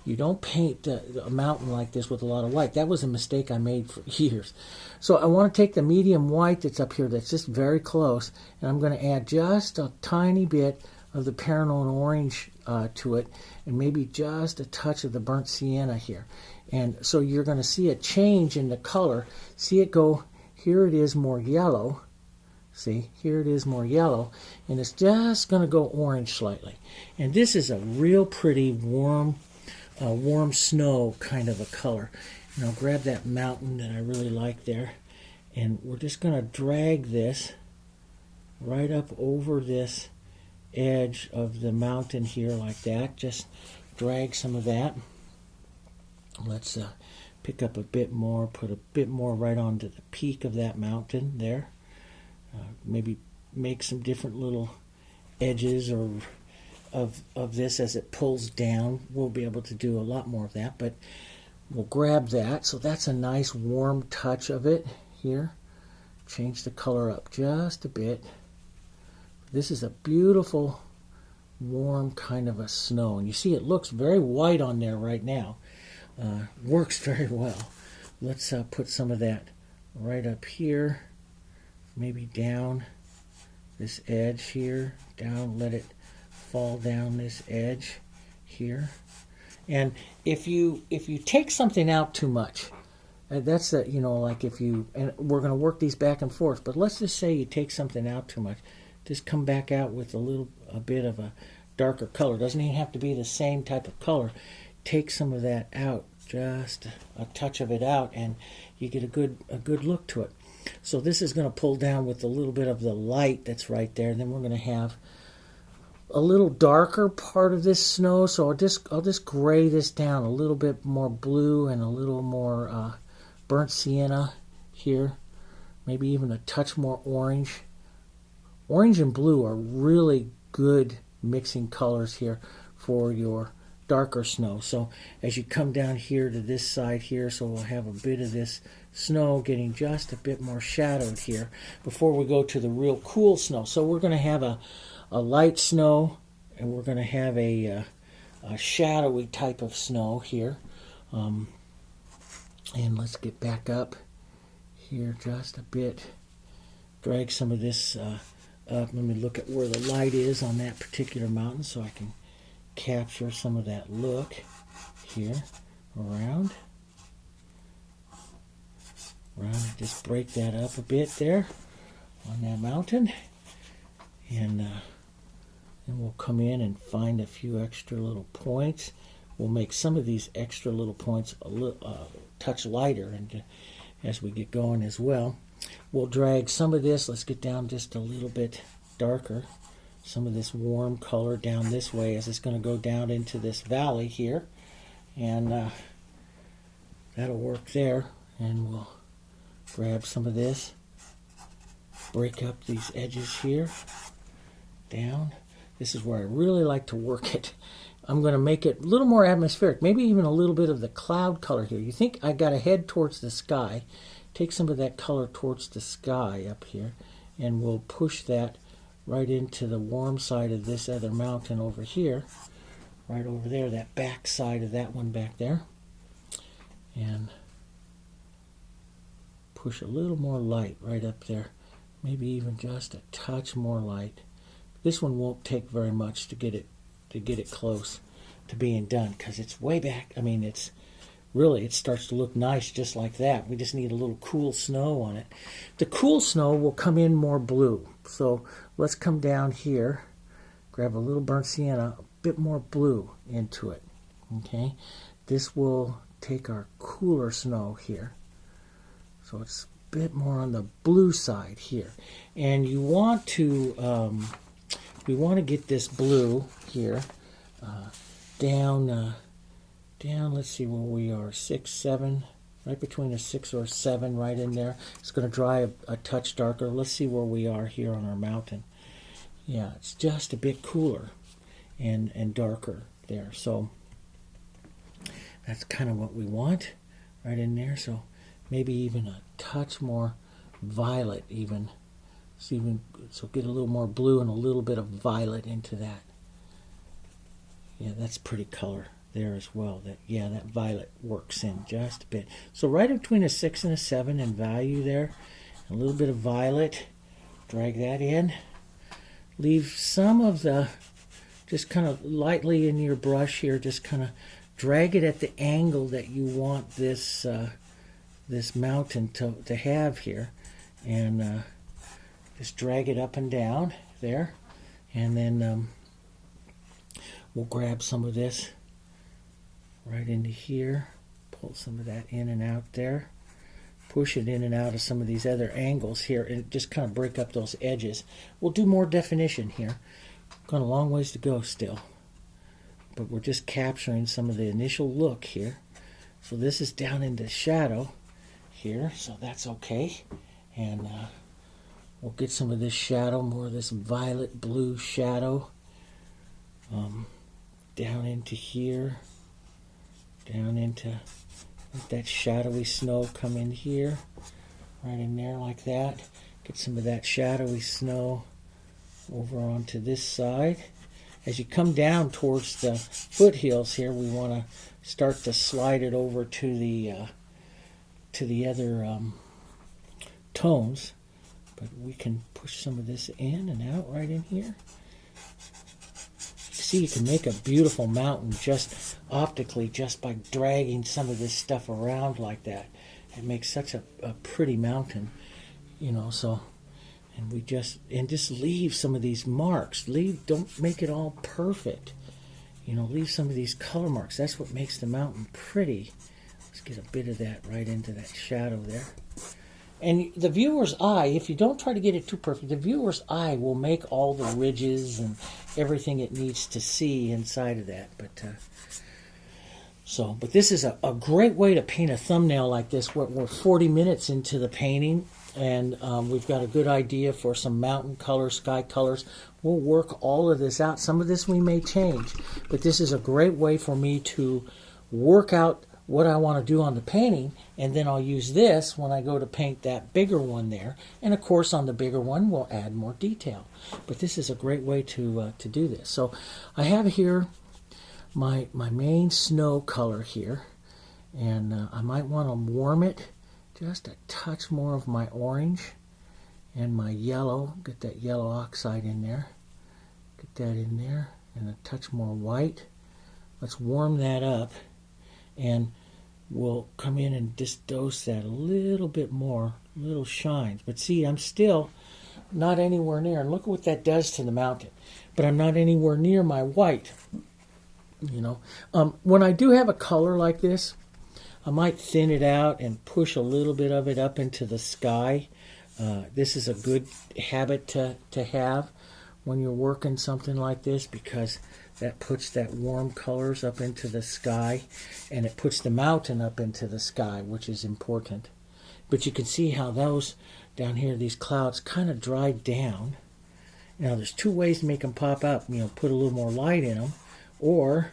You don't paint a mountain like this with a lot of white. That was a mistake I made for years. So I want to take the medium white that's up here that's just very close, and I'm going to add just a tiny bit of the Paranone orange to it, and maybe just a touch of the burnt sienna here. And so you're going to see a change in the color. See it go, here it is more yellow. See, here it is more yellow, and it's just going to go orange slightly. And this is a real pretty warm snow kind of a color. And I'll grab that mountain that I really like there, and we're just going to drag this right up over this edge of the mountain here like that. Just drag some of that. Let's pick up a bit more, put a bit more right onto the peak of that mountain there. Maybe make some different little edges or of this as it pulls down. We'll be able to do a lot more of that, but we'll grab that. So that's a nice warm touch of it here. Change the color up just a bit. This is a beautiful warm kind of a snow, and you see it looks very white on there right now. Works very well. Let's put some of that right up here, maybe down this edge here, down, let it fall down this edge here. And if you take something out too much, that's the, like if you, and we're going to work these back and forth, but let's just say you take something out too much, just come back out with a bit of a darker color. Doesn't even have to be the same type of color. Take some of that out, just a touch of it out, and you get a good look to it. So this is going to pull down with a little bit of the light that's right there. And then we're going to have a little darker part of this snow. So I'll just gray this down a little bit more blue and a little more burnt sienna here. Maybe even a touch more orange. Orange and blue are really good mixing colors here for your darker snow. So as you come down here to this side here, so we'll have a bit of this snow getting just a bit more shadowed here before we go to the real cool snow. So we're going to have a light snow, and we're going to have a shadowy type of snow here. And let's get back up here just a bit. Drag some of this up. Let me look at where the light is on that particular mountain so I can capture some of that look here around. Just break that up a bit there on that mountain, and then we'll come in and find a few extra little points. We'll make some of these extra little points a touch lighter, and as we get going as well, we'll drag some of this. Let's get down just a little bit darker. Some of this warm color down this way as it's going to go down into this valley here, and that'll work there. And we'll grab some of this, break up these edges here, down. This is where I really like to work it. I'm going to make it a little more atmospheric, maybe even a little bit of the cloud color here. You think I got to head towards the sky, take some of that color towards the sky up here, and we'll push that right into the warm side of this other mountain over here, right over there, that back side of that one back there, and push a little more light right up there, maybe even just a touch more light. This one won't take very much to get it close to being done, because it's way back. I mean, it's really, it starts to look nice just like that. We just need a little cool snow on it. The cool snow will come in more blue. So let's come down here, grab a little burnt sienna, a bit more blue into it. Okay. this will take our cooler snow here. So it's a bit more on the blue side here. And you want to, we want to get this blue here down, let's see where we are, 6, 7, right between a 6 or a 7 right in there. It's going to dry a touch darker. Let's see where we are here on our mountain. Yeah, it's just a bit cooler and darker there. So that's kind of what we want right in there. So maybe even a touch more violet even. So get a little more blue and a little bit of violet into that. Yeah, that's pretty color there as well. That violet works in just a bit. So right between a 6 and a 7 in value there. A little bit of violet. Drag that in. Leave some of the, just kind of lightly in your brush here, just kind of drag it at the angle that you want this this mountain to have here. And just drag it up and down there. And then we'll grab some of this right into here, pull some of that in and out there, push it in and out of some of these other angles here, and just kind of break up those edges. We'll do more definition here. Got a long ways to go still, but we're just capturing some of the initial look here. So this is down into shadow here, so that's okay. And we'll get some of this shadow, more of this violet blue shadow down into here, down into, let that shadowy snow come in here, right in there like that. Get some of that shadowy snow over onto this side. As you come down towards the foothills here, we want to start to slide it over to the other tones. But we can push some of this in and out right in here. See, you can make a beautiful mountain just optically, just by dragging some of this stuff around like that. It makes such a pretty mountain, you know. So, and we just leave some of these marks. Don't make it all perfect, you know. Leave some of these color marks. That's what makes the mountain pretty. Let's get a bit of that right into that shadow there. And the viewer's eye, if you don't try to get it too perfect, the viewer's eye will make all the ridges and everything it needs to see inside of that. But this is a great way to paint a thumbnail like this. We're 40 minutes into the painting, and we've got a good idea for some mountain colors, sky colors. We'll work all of this out. Some of this we may change, but this is a great way for me to work out what I want to do on the painting, and then I'll use this when I go to paint that bigger one there. And of course on the bigger one we'll add more detail. But this is a great way to do this. So I have here my main snow color here, and I might want to warm it just a touch more of my orange and my yellow. Get that yellow oxide in there. Get that in there, and a touch more white. Let's warm that up. And we'll come in and just dose that a little bit more, little shines. But see, I'm still not anywhere near, and look what that does to the mountain. But I'm not anywhere near my white, you know. When I do have a color like this, I might thin it out and push a little bit of it up into the sky. This is a good habit to have when you're working something like this, because that puts that warm colors up into the sky, and it puts the mountain up into the sky, which is important. But you can see how those down here, these clouds, kind of dried down. Now there's two ways to make them pop up. You know, put a little more light in them, or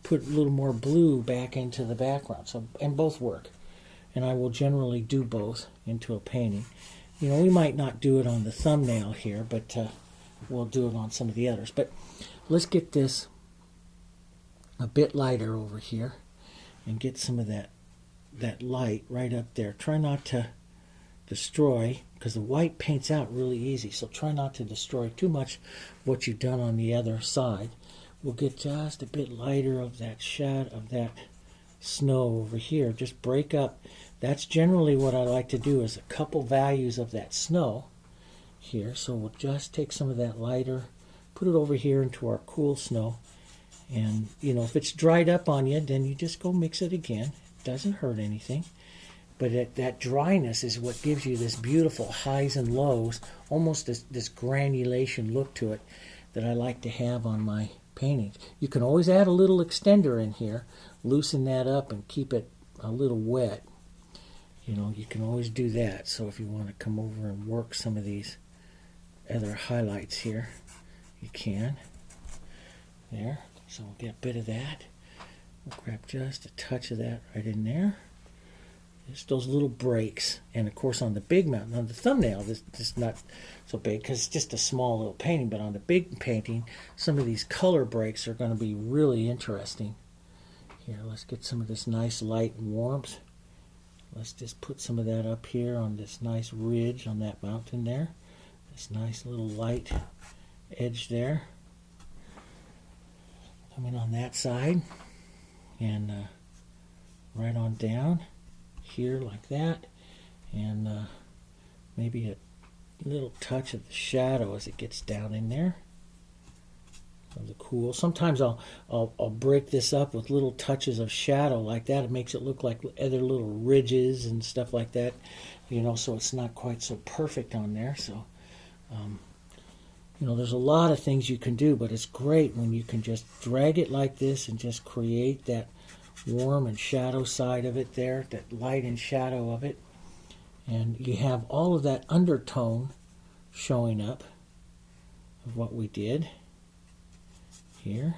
put a little more blue back into the background. So, and both work. And I will generally do both into a painting. You know, we might not do it on the thumbnail here, but we'll do it on some of the others. But let's get this a bit lighter over here and get some of that light right up there. Try not to destroy, because the white paints out really easy, so try not to destroy too much of what you've done on the other side. We'll get just a bit lighter of that shadow, of that snow over here. Just break up. That's generally what I like to do, is a couple values of that snow here. So we'll just take some of that lighter, put it over here into our cool snow, And, you know, if it's dried up on you, then you just go mix it again. It doesn't hurt anything. But that dryness is what gives you this beautiful highs and lows, almost this granulation look to it that I like to have on my paintings. You can always add a little extender in here, loosen that up and keep it a little wet. You know, you can always do that. So if you want to come over and work some of these other highlights here, you can. There. So we'll get a bit of that. We'll grab just a touch of that right in there. Just those little breaks. And of course on the big mountain, on the thumbnail, this is not so big because it's just a small little painting, but on the big painting, some of these color breaks are going to be really interesting. Here, let's get some of this nice light and warmth. Let's just put some of that up here on this nice ridge on that mountain there. This nice little light edge there. Coming on that side. And right on down here like that. And maybe a little touch of the shadow as it gets down in there. Of the cool. Sometimes I'll break this up with little touches of shadow like that. It makes it look like other little ridges and stuff like that, you know, so it's not quite so perfect on there. So, you know, there's a lot of things you can do, but it's great when you can just drag it like this and just create that warm and shadow side of it there, that light and shadow of it. And you have all of that undertone showing up of what we did. Here,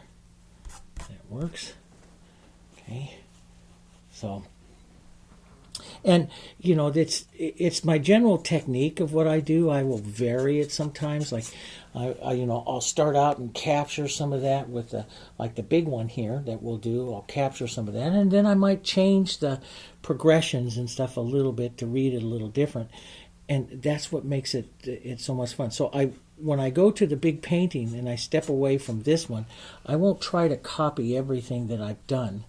that works. Okay, so, and you know, it's my general technique of what I do. I will vary it sometimes. Like, I you know, I'll start out and capture some of that with like the big one here that we'll do. I'll capture some of that, and then I might change the progressions and stuff a little bit to read it a little different. And that's what makes it so much fun. So when I go to the big painting and I step away from this one, I won't try to copy everything that I've done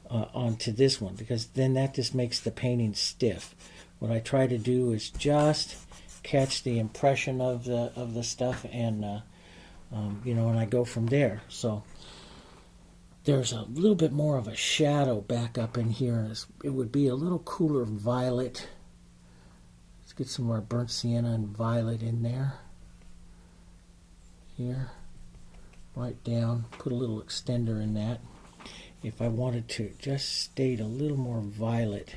onto this one, because then that just makes the painting stiff. What I try to do is just catch the impression of the stuff, and you know, and I go from there. So there's a little bit more of a shadow back up in here. It would be a little cooler violet. Let's get some more burnt sienna and violet in there. Here, right down, put a little extender in that. If I wanted to just state a little more violet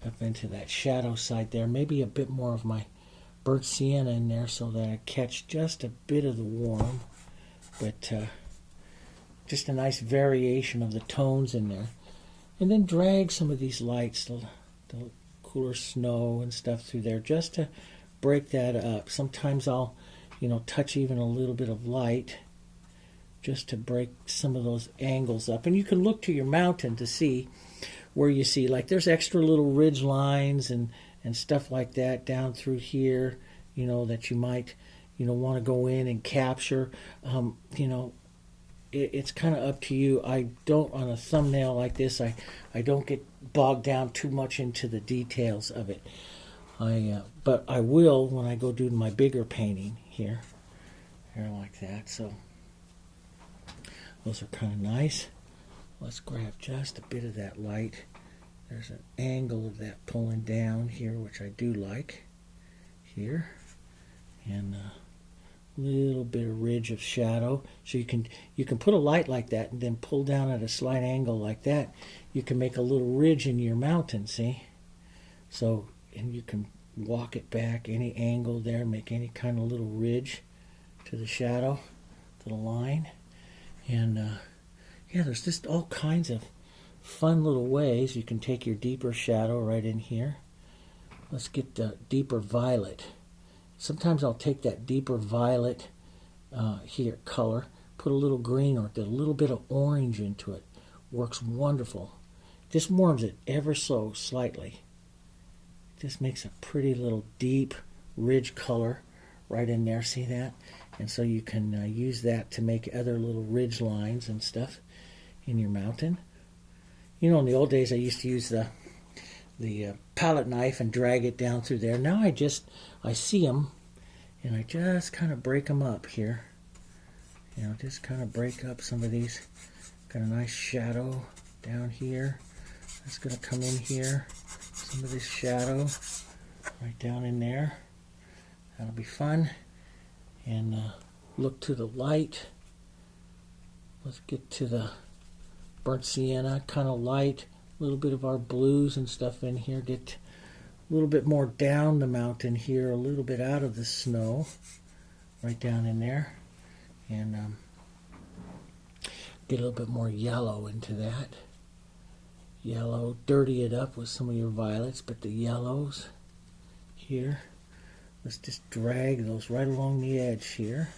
up into that shadow side there, maybe a bit more of my burnt sienna in there so that I catch just a bit of the warm, but just a nice variation of the tones in there. And then drag some of these lights, the cooler snow and stuff through there, just to break that up. Sometimes I'll, you know, touch even a little bit of light just to break some of those angles up. And you can look to your mountain to see where you see, like, there's extra little ridge lines and stuff like that down through here, you know, that you might, you know, want to go in and capture. You know, it's kind of up to you. I don't, on a thumbnail like this, I don't get bogged down too much into the details of it. But I will when I go do my bigger painting here like that. So those are kind of nice. Let's grab just a bit of that light. There's an angle of that pulling down here, which I do like here, and a little bit of ridge of shadow. So you can put a light like that and then pull down at a slight angle like that. You can make a little ridge in your mountain, see? So, and you can walk it back any angle there, make any kind of little ridge to the shadow, to the line. And yeah, there's just all kinds of fun little ways you can take your deeper shadow right in here. Let's get the deeper violet. Sometimes I'll take that deeper violet here color, put a little green or a little bit of orange into it. Works wonderful. Just warms it ever so slightly. Just makes a pretty little deep ridge color right in there. See that? And so you can use that to make other little ridge lines and stuff in your mountain. You know, in the old days I used to use the palette knife and drag it down through there. Now I see them and I just kind of break them up here. You know, just kind of break up some of these. Got a nice shadow down here. That's going to come in here. Some of this shadow right down in there. That'll be fun. And look to the light. Let's get to the burnt sienna, kind of light. A little bit of our blues and stuff in here. Get a little bit more down the mountain here, a little bit out of the snow. Right down in there. And get a little bit more yellow into that. Yellow, dirty it up with some of your violets, but the yellows here, let's just drag those right along the edge here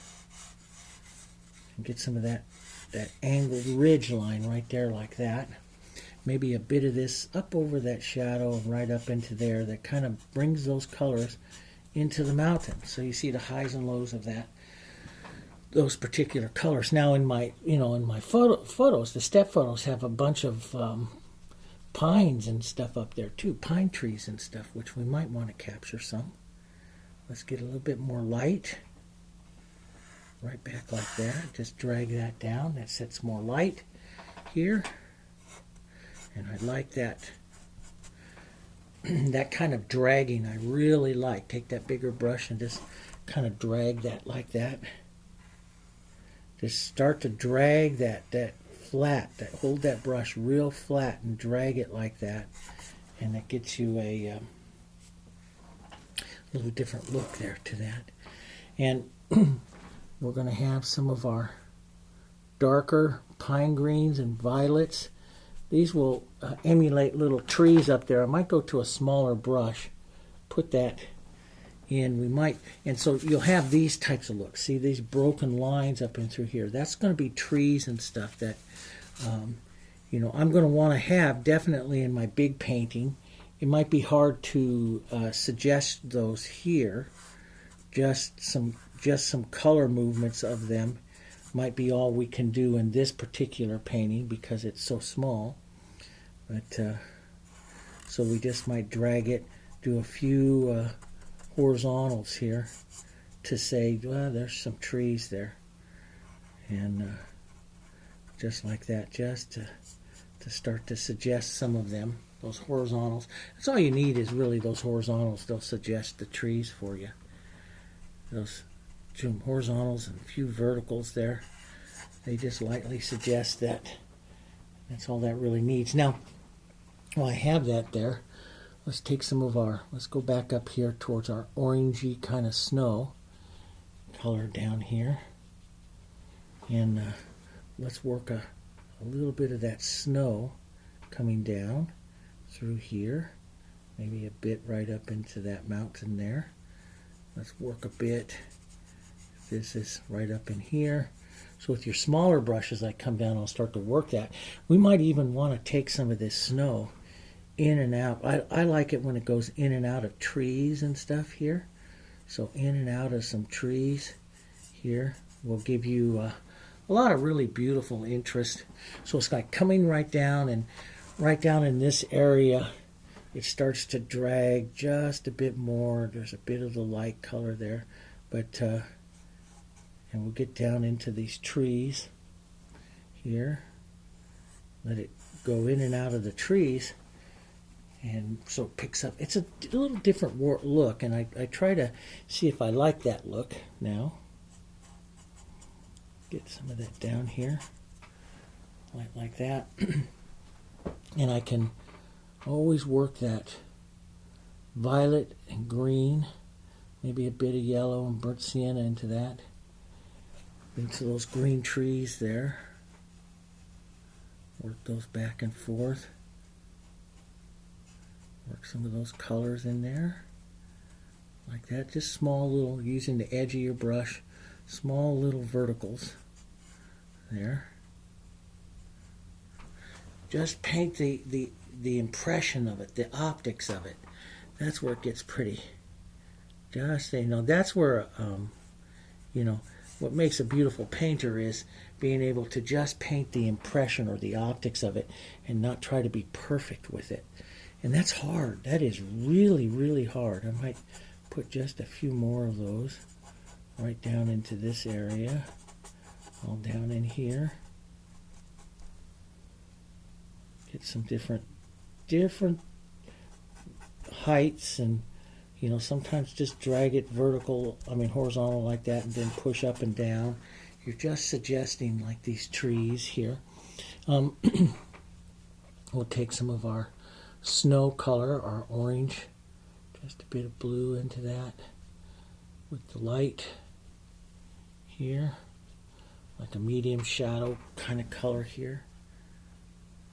and get some of that angled ridge line right there like that. Maybe a bit of this up over that shadow and right up into there. That kind of brings those colors into the mountain. So you see the highs and lows of that, those particular colors. Now in my photos, the step photos have a bunch of pines and stuff up there too, pine trees and stuff, which we might want to capture some. Let's get a little bit more light. Right back like that. Just drag that down. That sets more light here. And I like that that kind of dragging. I really like. Take that bigger brush and just kind of drag that like that. Just start to drag that flat, hold that brush real flat and drag it like that, and it gets you a little different look there to that. And we're going to have some of our darker pine greens and violets. These will emulate little trees up there. I might go to a smaller brush, put that in. We might, and so you'll have these types of looks. See these broken lines up and through here. That's going to be trees and stuff that, I'm going to want to have definitely in my big painting. It might be hard to suggest those here. Just some color movements of them might be all we can do in this particular painting because it's so small. But so we just might drag it, do a few horizontals here to say, well, there's some trees there, and just like that, just to start to suggest some of them, those horizontals. That's all you need is really those horizontals. They'll suggest the trees for you. Those horizontals and a few verticals there, they just lightly suggest that. That's all that really needs. Now, while I have that there, let's take some of let's go back up here towards our orangey kind of snow color down here, and let's work a little bit of that snow coming down through here, maybe a bit right up into that mountain there. Let's work a bit. This is right up in here. So with your smaller brushes, I come down, I'll start to work that. We might even want to take some of this snow in and out. I like it when it goes in and out of trees and stuff here. So in and out of some trees here will give you a lot of really beautiful interest. So it's like coming right down, and right down in this area, it starts to drag just a bit more. There's a bit of the light color there, but and we'll get down into these trees here. Let it go in and out of the trees, and so it picks up. It's a little different look, and I try to see if I like that look now. Get some of that down here, like that. And I can always work that violet and green, maybe a bit of yellow and burnt sienna into that, into those green trees there. Work those back and forth. Work some of those colors in there, like that. Just small little, using the edge of your brush, small little verticals there. Just paint the impression of it, the optics of it. That's where it gets pretty. Just, that's where, what makes a beautiful painter is being able to just paint the impression or the optics of it and not try to be perfect with it. And that's hard. That is really, really hard. I might put just a few more of those right down into this area, all down in here. Get some different heights, and sometimes just drag it horizontal like that, and then push up and down. You're just suggesting like these trees here. We'll take some of our snow color, our orange, just a bit of blue into that with the light here, like a medium shadow kind of color here.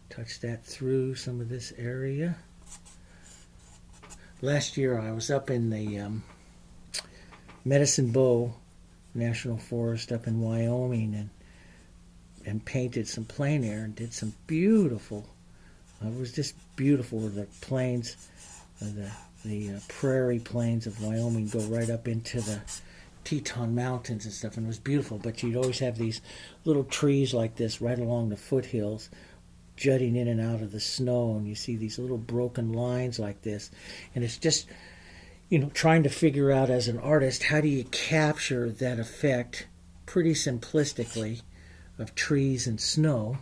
Touch that through some of this area. Last year I was up in the Medicine Bow National Forest up in Wyoming and painted some plein air and did some beautiful, it was just beautiful where the plains, the prairie plains of Wyoming go right up into the Teton Mountains and stuff, and it was beautiful. But you'd always have these little trees like this right along the foothills jutting in and out of the snow, and you see these little broken lines like this, and it's just trying to figure out as an artist, how do you capture that effect pretty simplistically of trees and snow?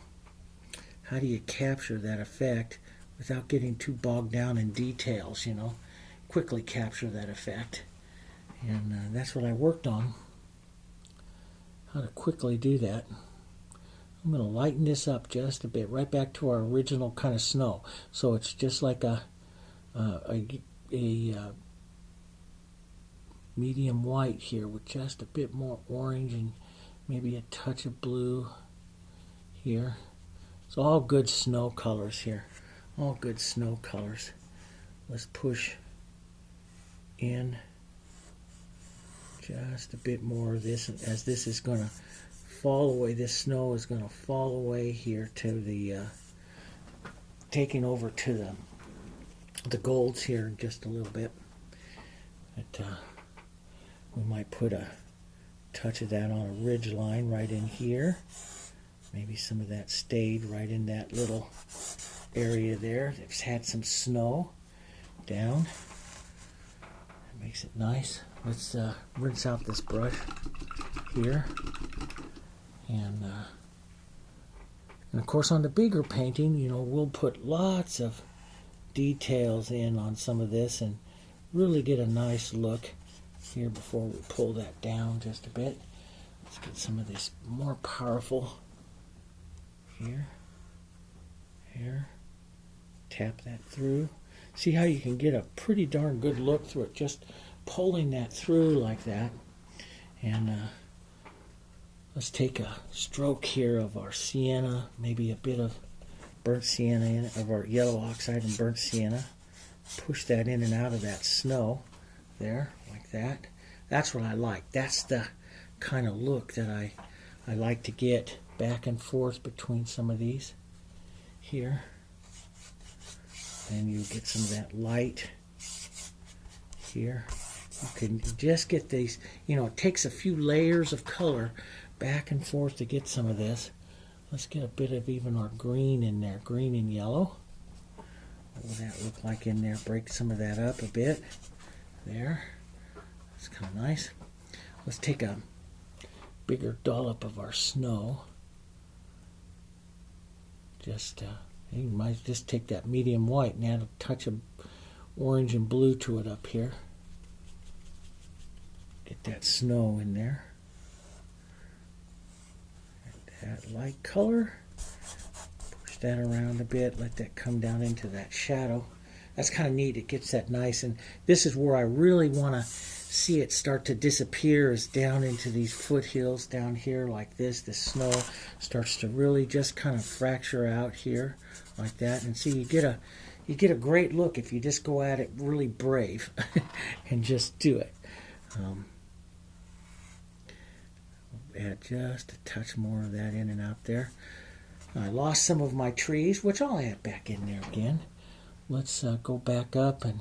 How do you capture that effect without getting too bogged down in details, quickly capture that effect. And that's what I worked on, how to quickly do that. I'm going to lighten this up just a bit, right back to our original kind of snow. So it's just like a medium white here with just a bit more orange and maybe a touch of blue here. It's all good snow colors here. All good snow colors. Let's push in just a bit more of this, as this is going to fall away. This snow is going to fall away here to the taking over to the golds here in just a little bit. But we might put a touch of that on a ridge line right in here. Maybe some of that stayed right in that little area there. It's had some snow down. That makes it nice. Let's rinse out this brush here. And of course on the bigger painting, we'll put lots of details in on some of this and really get a nice look here before we pull that down just a bit. Let's get some of this more powerful here. Tap that through. See how you can get a pretty darn good look through it, just pulling that through like that. And let's take a stroke here of our sienna, maybe a bit of burnt sienna in it, of our yellow oxide and burnt sienna. Push that in and out of that snow there, like that. That's what I like. That's the kind of look that I like to get back and forth between some of these here. And you get some of that light here. You can just get these, it takes a few layers of color back and forth to get some of this. Let's get a bit of even our green in there, green and yellow. What will that look like in there? Break some of that up a bit. There. That's kind of nice. Let's take a bigger dollop of our snow. You might just take that medium white and add a touch of orange and blue to it up here. Get that snow in there. That light color. Push that around a bit. Let that come down into that shadow. That's kind of neat. It gets that nice. And this is where I really want to see it start to disappear, is down into these foothills down here like this. The snow starts to really just kind of fracture out here like that. And see, you get a great look if you just go at it really brave and just do it. Add just a touch more of that in and out there. I lost some of my trees, which I'll add back in there again. Let's go back up and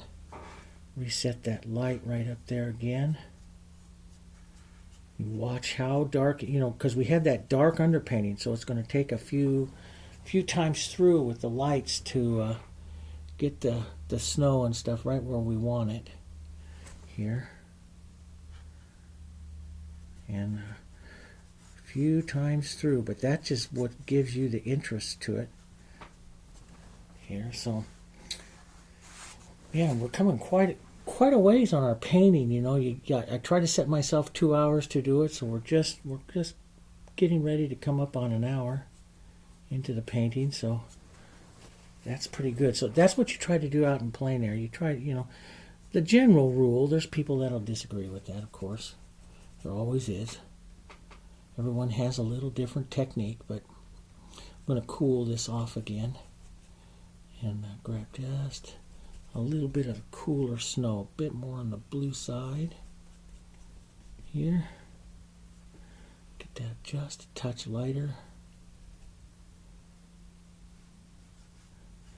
reset that light right up there again. You watch how dark, because we had that dark underpainting, so it's going to take a few times through with the lights to get the snow and stuff right where we want it here. And a few times through, but that's just what gives you the interest to it here. So yeah, we're coming quite a ways on our painting. You know, I try to set myself 2 hours to do it, so we're just getting ready to come up on an hour into the painting. So that's pretty good. So that's what you try to do out in plein air. You try, you know, the general rule. There's people that'll disagree with that, of course. There always is. Everyone has a little different technique, but I'm going to cool this off again and grab just a little bit of cooler snow, a bit more on the blue side here. Get that just a touch lighter.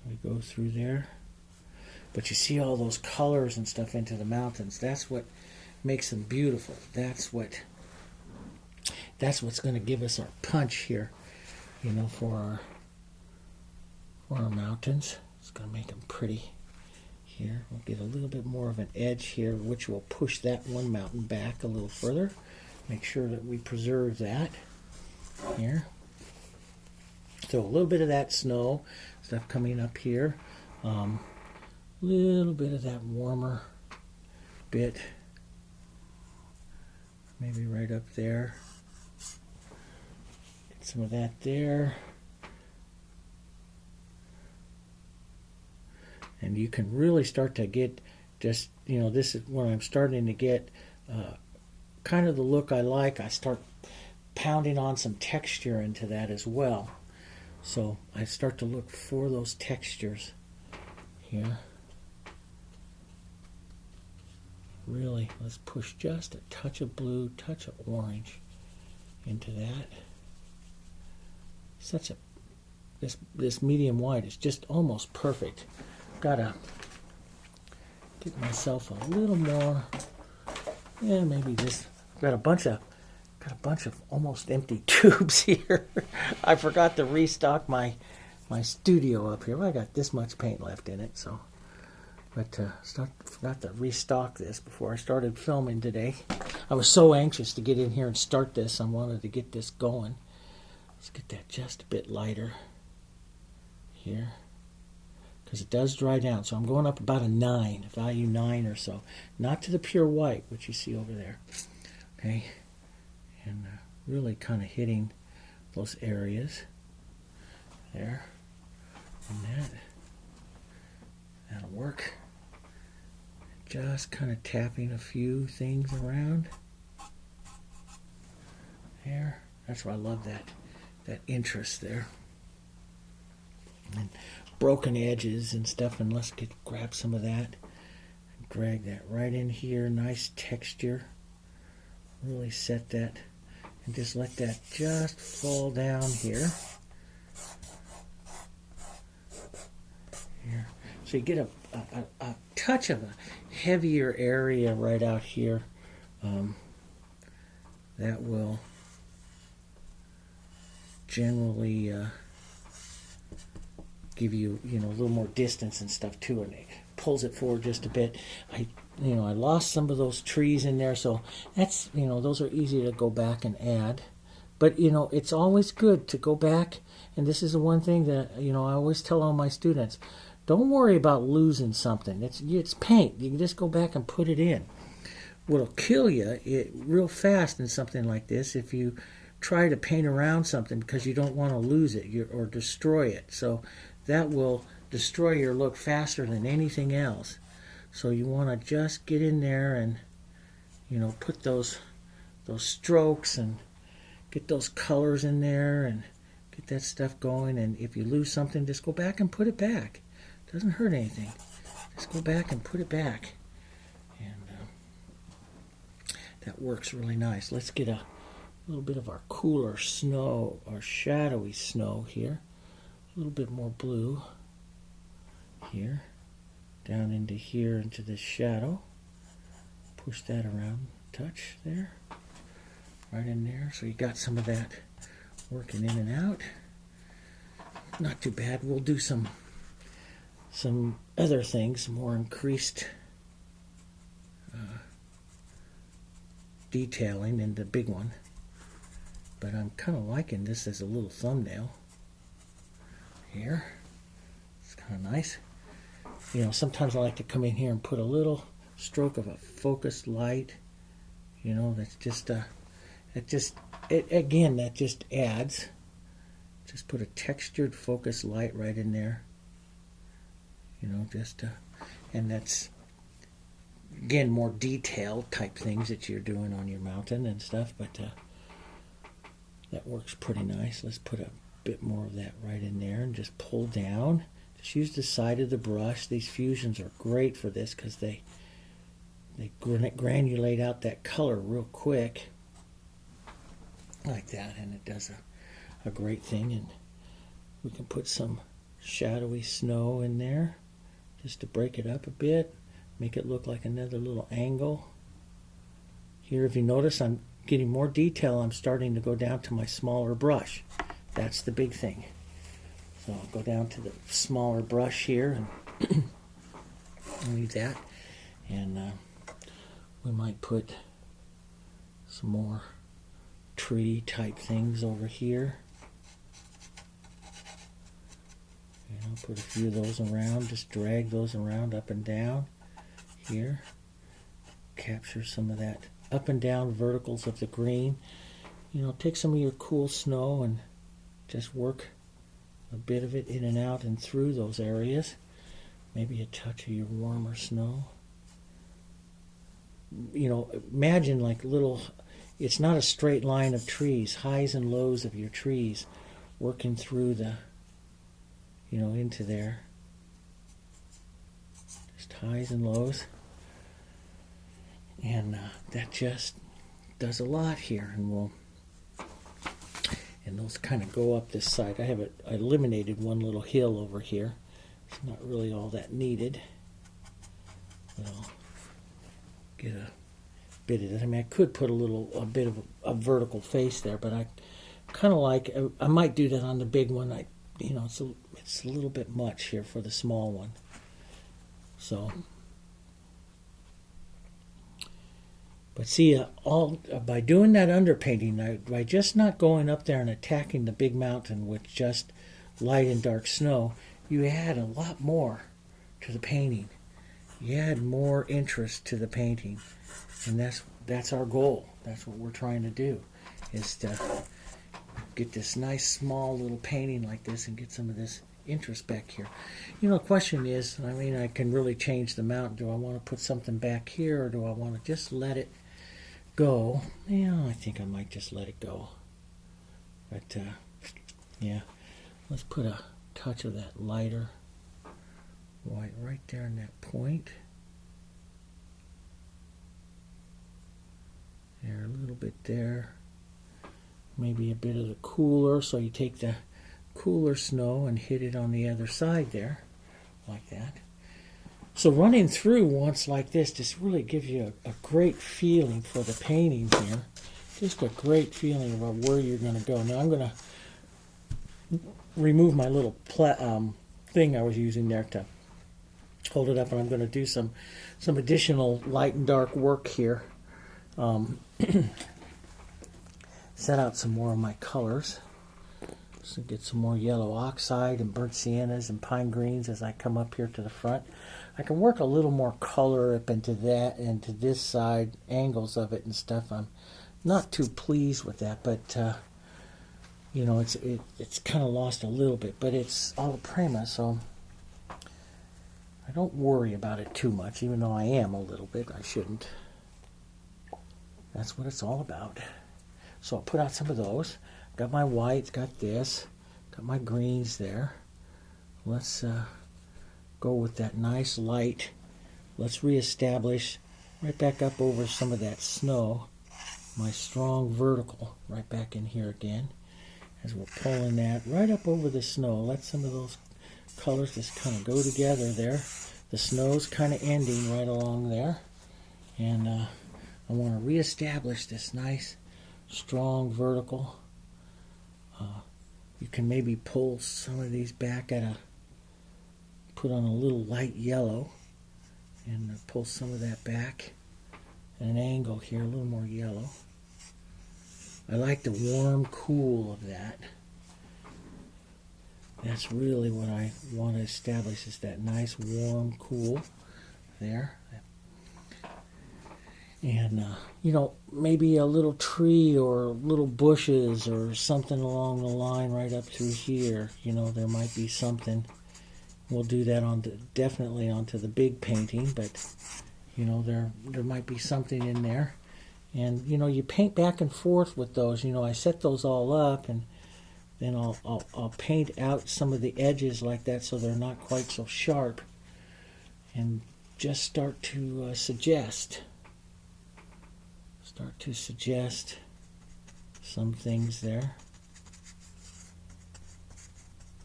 We go through there. But you see all those colors and stuff into the mountains. That's what makes them beautiful. That's what's going to give us our punch here, you know, for our mountains. It's going to make them pretty here. We'll get a little bit more of an edge here, which will push that one mountain back a little further. Make sure that we preserve that here. So a little bit of that snow stuff coming up here. Little bit of that warmer bit, maybe right up there. Get some of that there. And you can really start to get just, you know, this is when I'm starting to get kind of the look I like. I start pounding on some texture into that as well. So I start to look for those textures here. Really, let's push just a touch of blue, touch of orange into that. This medium white is just almost perfect. Gotta get myself a little more. Yeah, maybe this. Got a bunch of almost empty tubes here. I forgot to restock my studio up here. Well, I got this much paint left in it, so. But forgot to restock this before I started filming today. I was so anxious to get in here and start this. I wanted to get this going. Let's get that just a bit lighter here, because it does dry down. So I'm going up about a 9, value 9 or so. Not to the pure white, which you see over there. Okay, and really kind of hitting those areas there. And that'll work. Just kind of tapping a few things around there. That's why I love that interest there. And broken edges and stuff, and let's grab some of that and drag that right in here. Nice texture. Really set that and just let that just fall down here. Here. So you get a touch of a heavier area right out here. That will generally give you, you know, a little more distance and stuff too, and it pulls it forward just a bit. I lost some of those trees in there, so that's, you know, those are easy to go back and add. But, you know, it's always good to go back, and this is the one thing that, you know, I always tell all my students. Don't worry about losing something. It's paint. You can just go back and put it in. What'll kill you real fast in something like this if you try to paint around something because you don't want to lose it or destroy it. So that will destroy your look faster than anything else. So you want to just get in there and, you know, put those strokes and get those colors in there and get that stuff going. And if you lose something, just go back and put it back. Doesn't hurt anything. Just go back and put it back, and that works really nice. Let's get a little bit of our cooler snow, our shadowy snow here. A little bit more blue here, down into here, into this shadow. Push that around, touch there, right in there. So you got some of that working in and out. Not too bad. We'll do some other things, more increased detailing in the big one but I'm kind of liking this as a little thumbnail here. It's kind of nice. You know, sometimes I like to come in here and put a little stroke of a focused light. You know, that's just that just adds. Just put a textured focused light right in there. You know, and that's, again, more detailed type things that you're doing on your mountain and stuff, but that works pretty nice. Let's put a bit more of that right in there and just pull down. Just use the side of the brush. These fusions are great for this because they granulate out that color real quick like that, and it does a great thing. And we can put some shadowy snow in there just to break it up a bit, make it look like another little angle. Here, if you notice, I'm getting more detail. I'm starting to go down to my smaller brush. That's the big thing. So I'll go down to the smaller brush here and leave that. And we might put some more tree type things over here. You know, put a few of those around, just drag those around up and down here. Capture some of that up and down verticals of the green. You know, take some of your cool snow and just work a bit of it in and out and through those areas. Maybe a touch of your warmer snow. You know, imagine like little, it's not a straight line of trees, highs and lows of your trees working through the, you know, into there. Just highs and lows. And that just does a lot here. And those kind of go up this side. I eliminated one little hill over here. It's not really all that needed. But I'll get a bit of it. I mean, I could put a bit of a vertical face there, but I kind of like, I might do that on the big one. You know, it's a little bit much here for the small one. So, but see, by doing that underpainting, by just not going up there and attacking the big mountain with just light and dark snow, you add a lot more to the painting. You add more interest to the painting, and that's our goal. That's what we're trying to do, is to get this nice small little painting like this and get some of this interest back here. You know, the question is, I mean, I can really change the mountain. Do I want to put something back here, or do I want to just let it go? Yeah, I think I might just let it go. But yeah, let's put a touch of that lighter white right there in that point. There, a little bit there. Maybe a bit of the cooler, so you take the cooler snow and hit it on the other side there, like that. So running through once like this just really gives you a great feeling for the painting here. Just a great feeling about where you're going to go. Now I'm going to remove my little thing I was using there to hold it up, and I'm going to do some additional light and dark work here. Set out some more of my colors. So get some more yellow oxide and burnt siennas and pine greens as I come up here to the front. I can work a little more color up into that and to this side, angles of it and stuff. I'm not too pleased with that, but you know, it's kind of lost a little bit, but it's alla prima, so I don't worry about it too much, even though I am a little bit. I shouldn't. That's what it's all about. So I'll put out some of those. Got my whites, got this, got my greens there. Let's go with that nice light. Let's reestablish right back up over some of that snow. My strong vertical right back in here again. As we're pulling that right up over the snow. Let some of those colors just kind of go together there. The snow's kind of ending right along there. And I want to reestablish this nice, strong vertical. You can maybe pull some of these back put on a little light yellow and pull some of that back at an angle here, a little more yellow. I like the warm cool of that. That's really what I want to establish, is that nice warm cool there. And, maybe a little tree or little bushes or something along the line right up through here. There might be something. We'll do that definitely onto the big painting, but, there might be something in there. And, you paint back and forth with those. I set those all up, and then I'll paint out some of the edges like that so they're not quite so sharp. And just start to suggest some things there.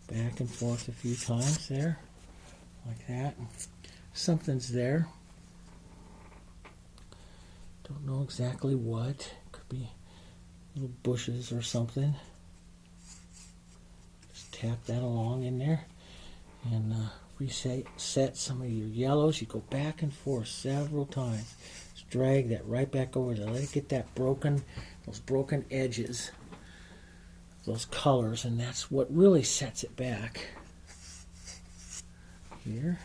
Back and forth a few times there, like that. Something's there. Don't know exactly what. Could be little bushes or something. Just tap that along in there and reset some of your yellows. You go back and forth several times. Just drag that right back over there. Let it get those broken edges, those colors, and that's what really sets it back. Here,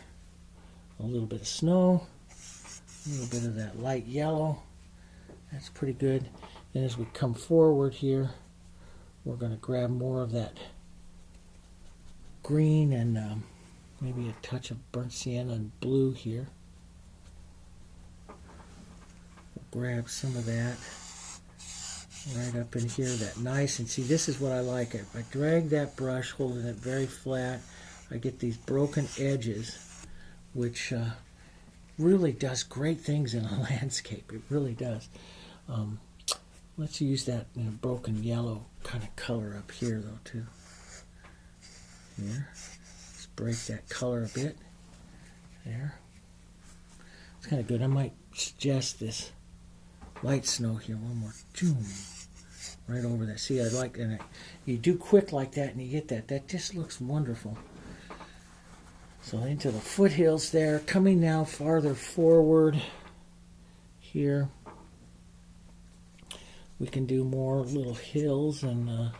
a little bit of snow, a little bit of that light yellow. That's pretty good. Then as we come forward here, we're going to grab more of that green and maybe a touch of burnt sienna and blue here. We'll grab some of that right up in here, that nice, and see, this is what I like. If I drag that brush, holding it very flat, I get these broken edges, which really does great things in a landscape. It really does. Let's use that in a broken yellow kind of color up here, though, too. Here. Let's break that color a bit. There. It's kind of good. I might suggest this light snow here. One more. Right over that. See, I like it. You do quick like that and you get that. That just looks wonderful. So into the foothills there. Coming now farther forward here. We can do more little hills and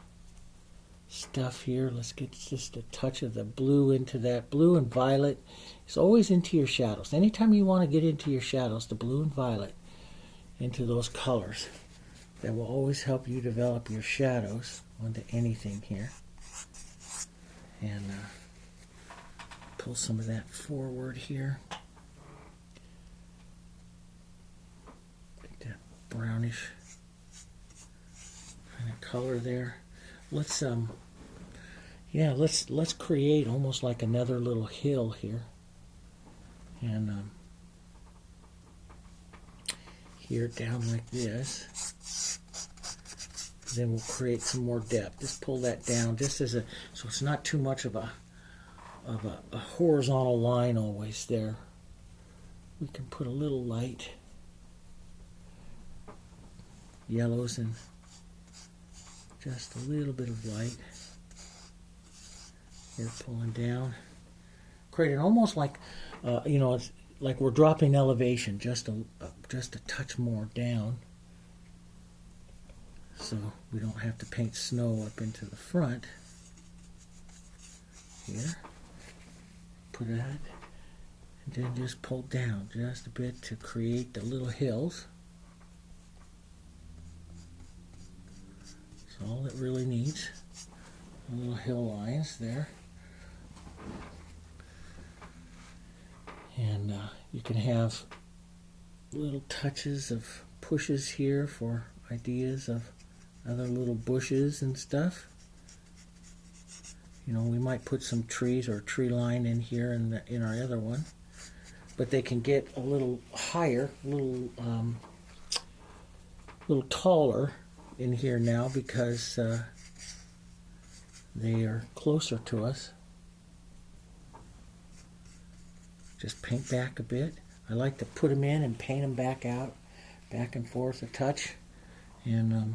stuff here. Let's get just a touch of the blue into that. Blue and violet is always into your shadows. Anytime you want to get into your shadows, the blue and violet into those colors. That will always help you develop your shadows onto anything here. And pull some of that forward here. Get that brownish kind of color there. Let's let's create almost like another little hill here. And here down like this. Then we'll create some more depth. Just pull that down just as so it's not too much of a horizontal line always there. We can put a little light yellows and just a little bit of light. Here, pulling down. Create it almost like it's like we're dropping elevation just a touch more down, so we don't have to paint snow up into the front. Here, put that, and then just pull down just a bit to create the little hills. That's all it really needs. Little hill lines there. And you can have little touches of pushes here for ideas of other little bushes and stuff. We might put some trees or a tree line in here in our other one, but they can get a little higher, a little taller in here now because they are closer to us. Just paint back a bit. I like to put them in and paint them back out, back and forth a touch, and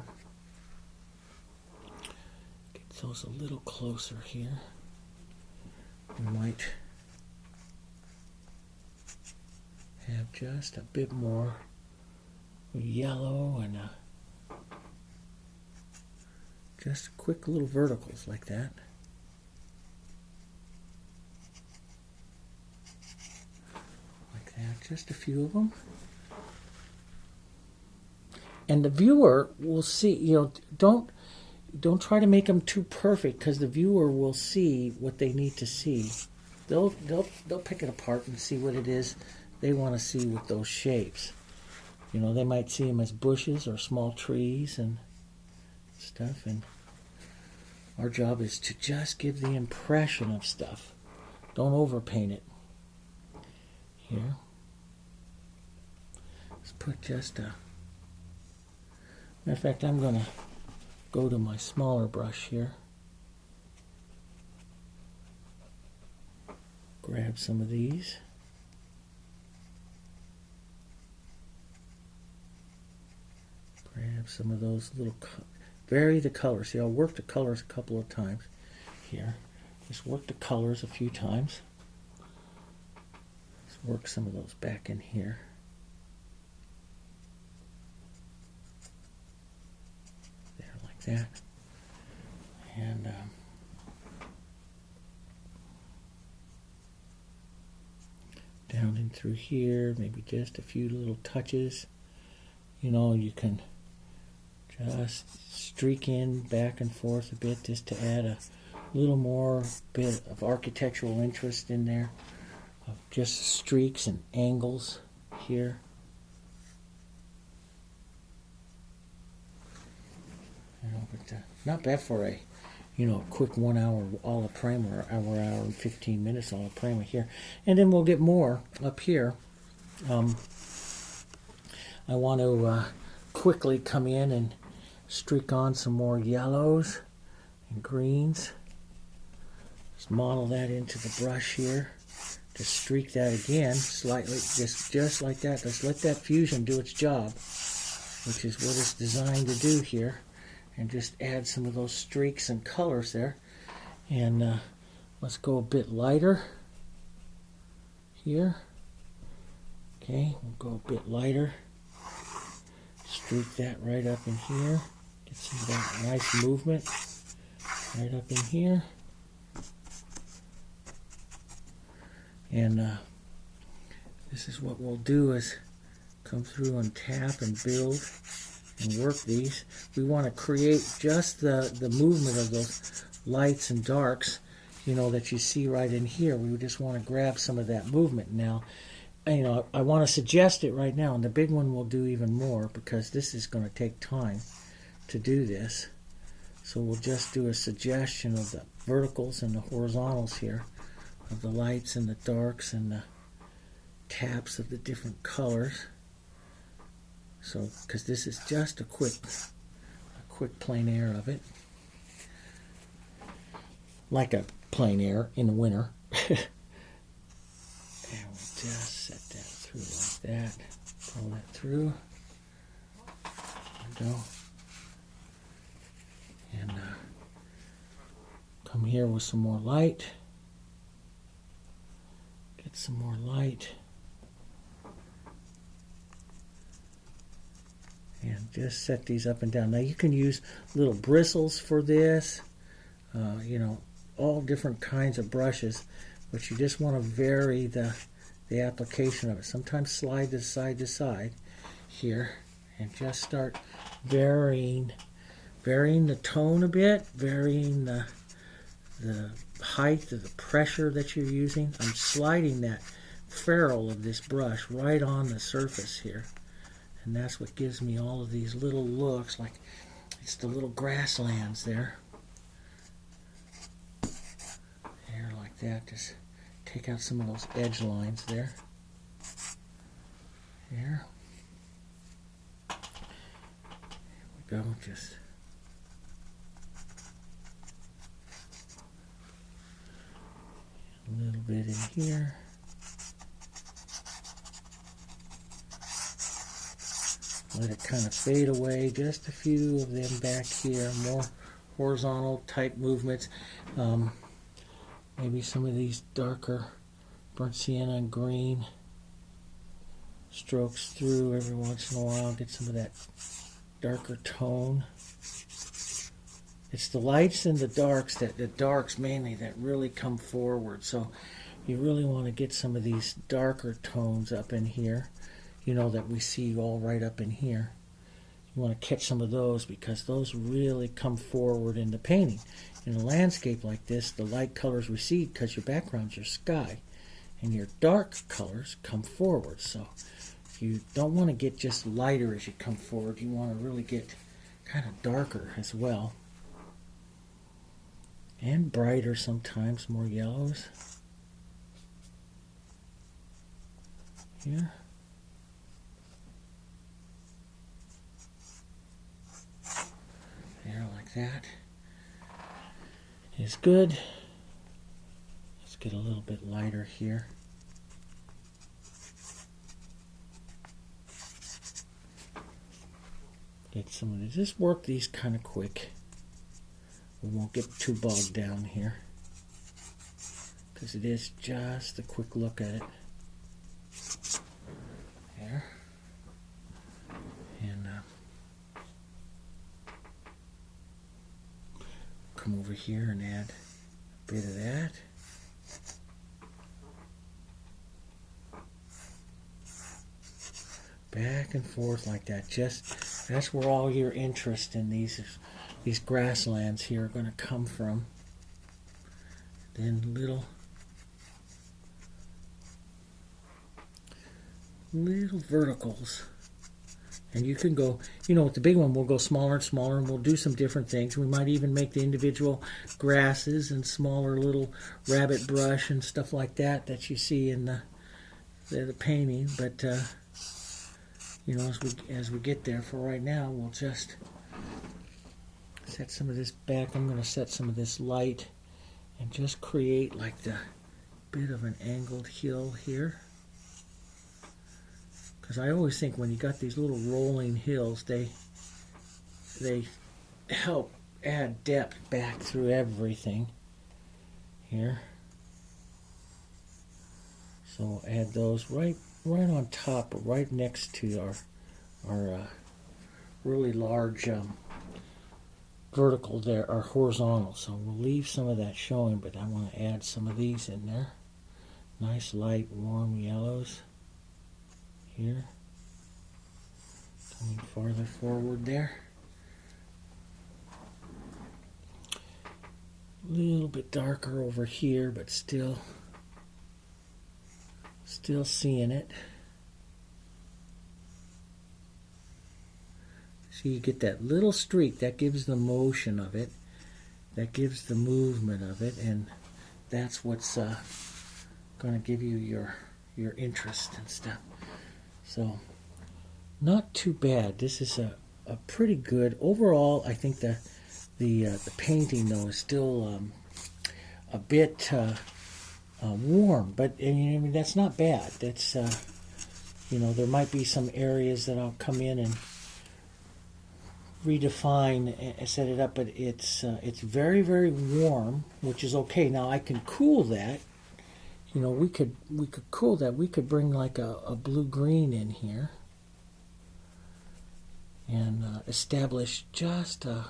get those a little closer here. We might have just a bit more yellow and Just quick little verticals like that. Like that, just a few of them. And the viewer will see, don't try to make them too perfect, because the viewer will see what they need to see. They'll pick it apart and see what it is they want to see with those shapes. They might see them as bushes or small trees and stuff, and our job is to just give the impression of stuff. Don't overpaint it. Here. Let's put just a... Matter of fact, I'm going to go to my smaller brush here. Grab some of these. Grab some of those little... Vary the colors. See, I'll work the colors a couple of times here. Just work the colors a few times. Let's work some of those back in here. There, like that. And down in through here, maybe just a few little touches. You can just streak in back and forth a bit just to add a little more bit of architectural interest in there, of just streaks and angles here. But not bad for a quick 1 hour olive primer, hour and 15 minutes olive primer here. And then we'll get more up here. I want to quickly come in and streak on some more yellows and greens. Just model that into the brush here. Just streak that again slightly, just like that. Just let that fusion do its job, which is what it's designed to do here. And just add some of those streaks and colors there. And let's go a bit lighter here. Okay, we'll go a bit lighter. Streak that right up in here. Get some of that nice movement right up in here. And this is what we'll do, is come through and tap and build and work these. We want to create just the movement of those lights and darks, that you see right in here. We just want to grab some of that movement now. I want to suggest it right now, and the big one will do even more, because this is going to take time to do this. So we'll just do a suggestion of the verticals and the horizontals here, of the lights and the darks and the taps of the different colors. So, because this is just a quick plein air of it, like a plein air in the winter. And we'll just set that through like that. Pull that through. There we go. And come here with some more light. Get some more light. And just set these up and down. Now you can use little bristles for this. All different kinds of brushes. But you just want to vary the application of it. Sometimes slide this side to side here, and just start varying the tone a bit, varying the height of the pressure that you're using. I'm sliding that ferrule of this brush right on the surface here, and that's what gives me all of these little looks, like it's the little grasslands there. There, like that. Just take out some of those edge lines there. Here. Here we go. Just a little bit in here. Let it kind of fade away. Just a few of them back here. More horizontal type movements. Maybe some of these darker burnt sienna and green strokes through every once in a while. Get some of that darker tone It's the lights and the darks mainly that really come forward. So you really want to get some of these darker tones up in here, you know, that we see all right up in here. You want to catch some of those because those really come forward in the painting. In a landscape like this, the light colors recede because your background's your sky, and your dark colors come forward. So you don't want to get just lighter as you come forward. You want to really get kind of darker as well. And brighter sometimes, more yellows. Here. There, like that. Is good. Let's get a little bit lighter here. Get some of this. Just work these kind of quick. We won't get too bogged down here because it is just a quick look at it. There. And come over here and add a bit of that. Back and forth like that. Just that's where all your interest in these grasslands here are going to come from. Then little verticals. And you can go, you know, with the big one, we'll go smaller and smaller, and we'll do some different things. We might even make the individual grasses and smaller little rabbit brush and stuff like that that you see in the painting. But you know, as we get there, for right now, we'll just set some of this back. I'm going to set some of this light and just create like the bit of an angled hill here. Because I always think when you got these little rolling hills, they help add depth back through everything here. So add those right on top, right next to our really large vertical there, our horizontal. So we'll leave some of that showing, but I want to add some of these in there. Nice light warm yellows here. Coming farther forward there. A little bit darker over here, but still seeing it. So you get that little streak that gives the motion of it, that gives the movement of it, and that's what's going to give you your interest and stuff. So not too bad. This is a pretty good overall. I think the painting though is still a bit warm, but I mean that's not bad. That's you know, there might be some areas that I'll come in and redefine and set it up, but it's very, very warm, which is okay. Now I can cool that. You know, we could cool that. We could bring like a blue-green in here and establish just let's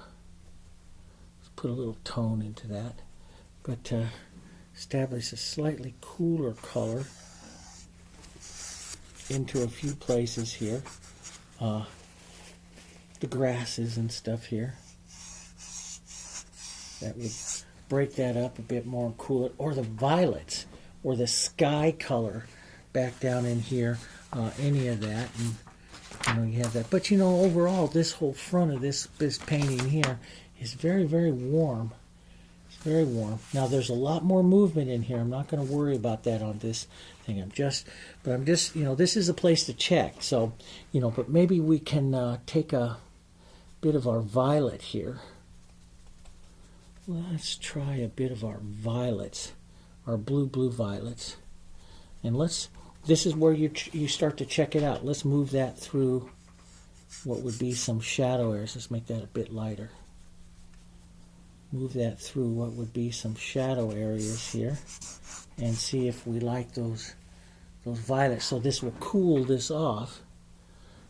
put a little tone into that, but establish a slightly cooler color into a few places here. The grasses and stuff here. That would break that up a bit more and cool it. Or the violets, or the sky color back down in here. Any of that, and you know, you have that. But you know, overall, this whole front of this painting here is very, very warm. It's very warm. Now, there's a lot more movement in here. I'm not going to worry about that on this thing. I'm just, you know, this is a place to check. So, you know, but maybe we can take a bit of our violet here. Let's try a bit of our violets, our blue violets, and this is where you start to check it out. Let's move that through what would be some shadow areas. Let's make that a bit lighter. Move that through what would be some shadow areas here, and see if we like those violets. So this will cool this off.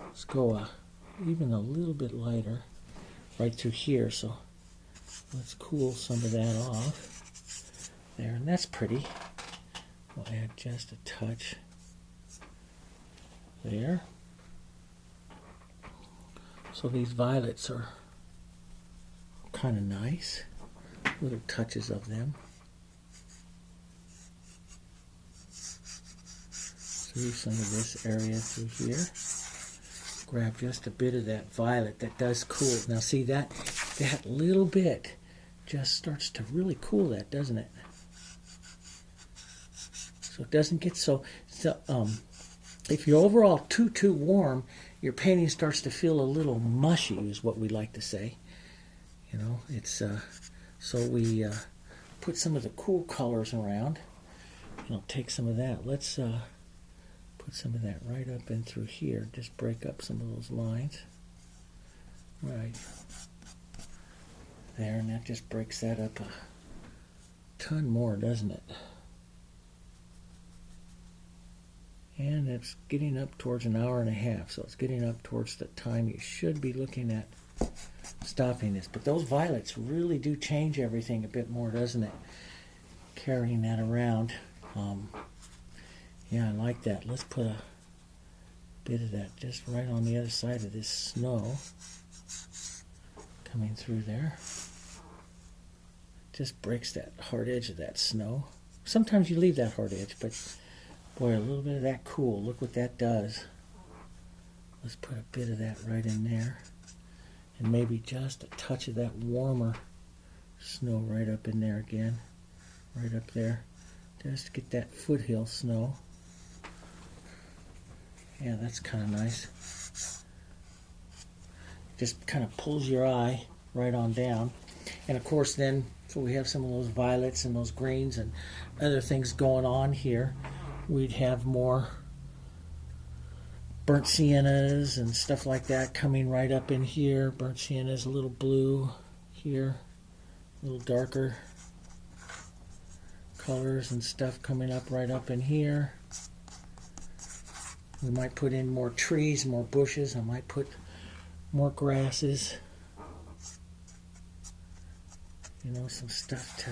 Let's go even a little bit lighter right through here. So Let's cool some of that off there, and that's pretty. We'll add just a touch there. So these violets are kind of nice, little touches of them. Through some of this area through here. Grab just a bit of that violet that does cool. Now see that little bit just starts to really cool that, doesn't it? So it doesn't get so if you're overall too warm, your painting starts to feel a little mushy, is what we like to say. You know, it's so we put some of the cool colors around. You know, take some of that. Let's put some of that right up in through here. Just break up some of those lines. Right there, and that just breaks that up a ton more, doesn't it? And it's getting up towards an hour and a half, so it's getting up towards the time you should be looking at stopping this. But those violets really do change everything a bit more, doesn't it? Carrying that around. Yeah, I like that. Let's put a bit of that just right on the other side of this snow coming through there. Just breaks that hard edge of that snow. Sometimes you leave that hard edge, but boy, a little bit of that cool. Look what that does. Let's put a bit of that right in there. And maybe just a touch of that warmer snow right up in there again. Right up there. Just to get that foothill snow. Yeah, that's kind of nice. Just kind of pulls your eye right on down. And of course then, so we have some of those violets and those greens and other things going on here. We'd have more burnt siennas and stuff like that coming right up in here. Burnt sienna's a little blue here, a little darker colors and stuff coming up right up in here. We might put in more trees, more bushes. I might put more grasses. You know, some stuff to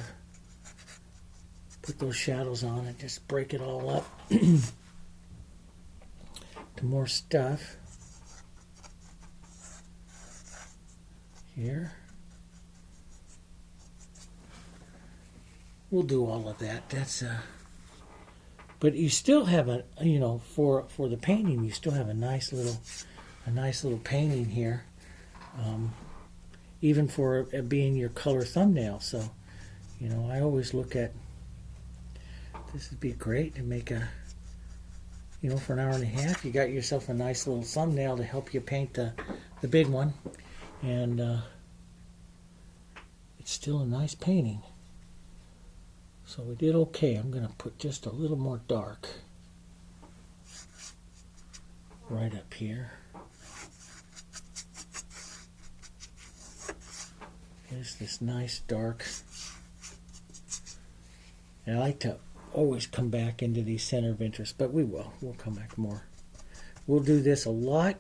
put those shadows on and just break it all up to more stuff here. We'll do all of that. That's but you still have a, you know, for the painting, you still have a nice little painting here, even for it being your color thumbnail. So, you know, I always look at this would be great to make a, you know, for an hour and a half, you got yourself a nice little thumbnail to help you paint the big one, and it's still a nice painting. So we did okay. I'm going to put just a little more dark right up here. Here's this nice dark. And I like to always come back into these center of interest, but we will. We'll come back more. We'll do this a lot,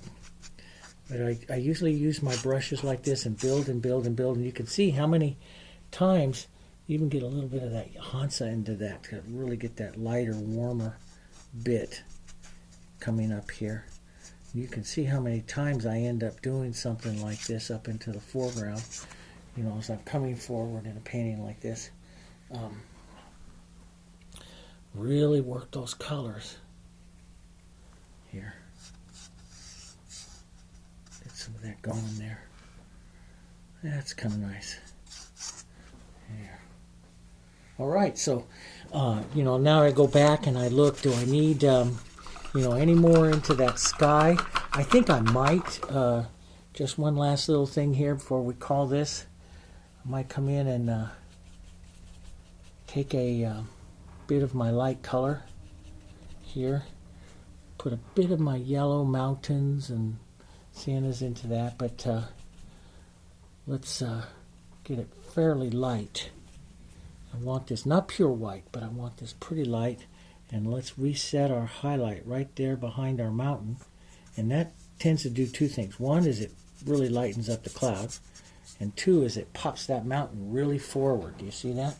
but I usually use my brushes like this and build and build and build, and you can see how many times you even get a little bit of that Hansa into that to really get that lighter, warmer bit coming up here. You can see how many times I end up doing something like this up into the foreground. You know, as I'm coming forward in a painting like this. Really work those colors here. Get some of that going there. That's kind of nice. There. All right, so you know, now I go back and I look. Do I need you know, any more into that sky? I think I might. Just one last little thing here before we call this. I might come in and take a bit of my light color here, put a bit of my yellow mountains and Siennas into that, but let's get it fairly light. I want this not pure white, but I want this pretty light, and let's reset our highlight right there behind our mountain, and that tends to do two things. One is it really lightens up the cloud, And two is it pops that mountain really forward. Do you see that?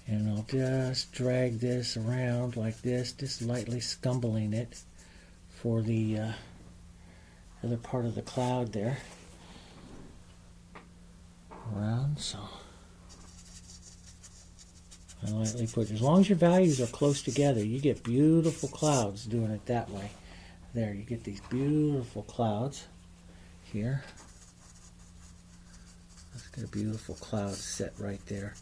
And I'll just drag this around like this, just lightly scumbling it for the other part of the cloud there. Around, so I lightly put, as long as your values are close together, you get beautiful clouds doing it that way. There, you get these beautiful clouds here. Let's get a beautiful cloud set right there,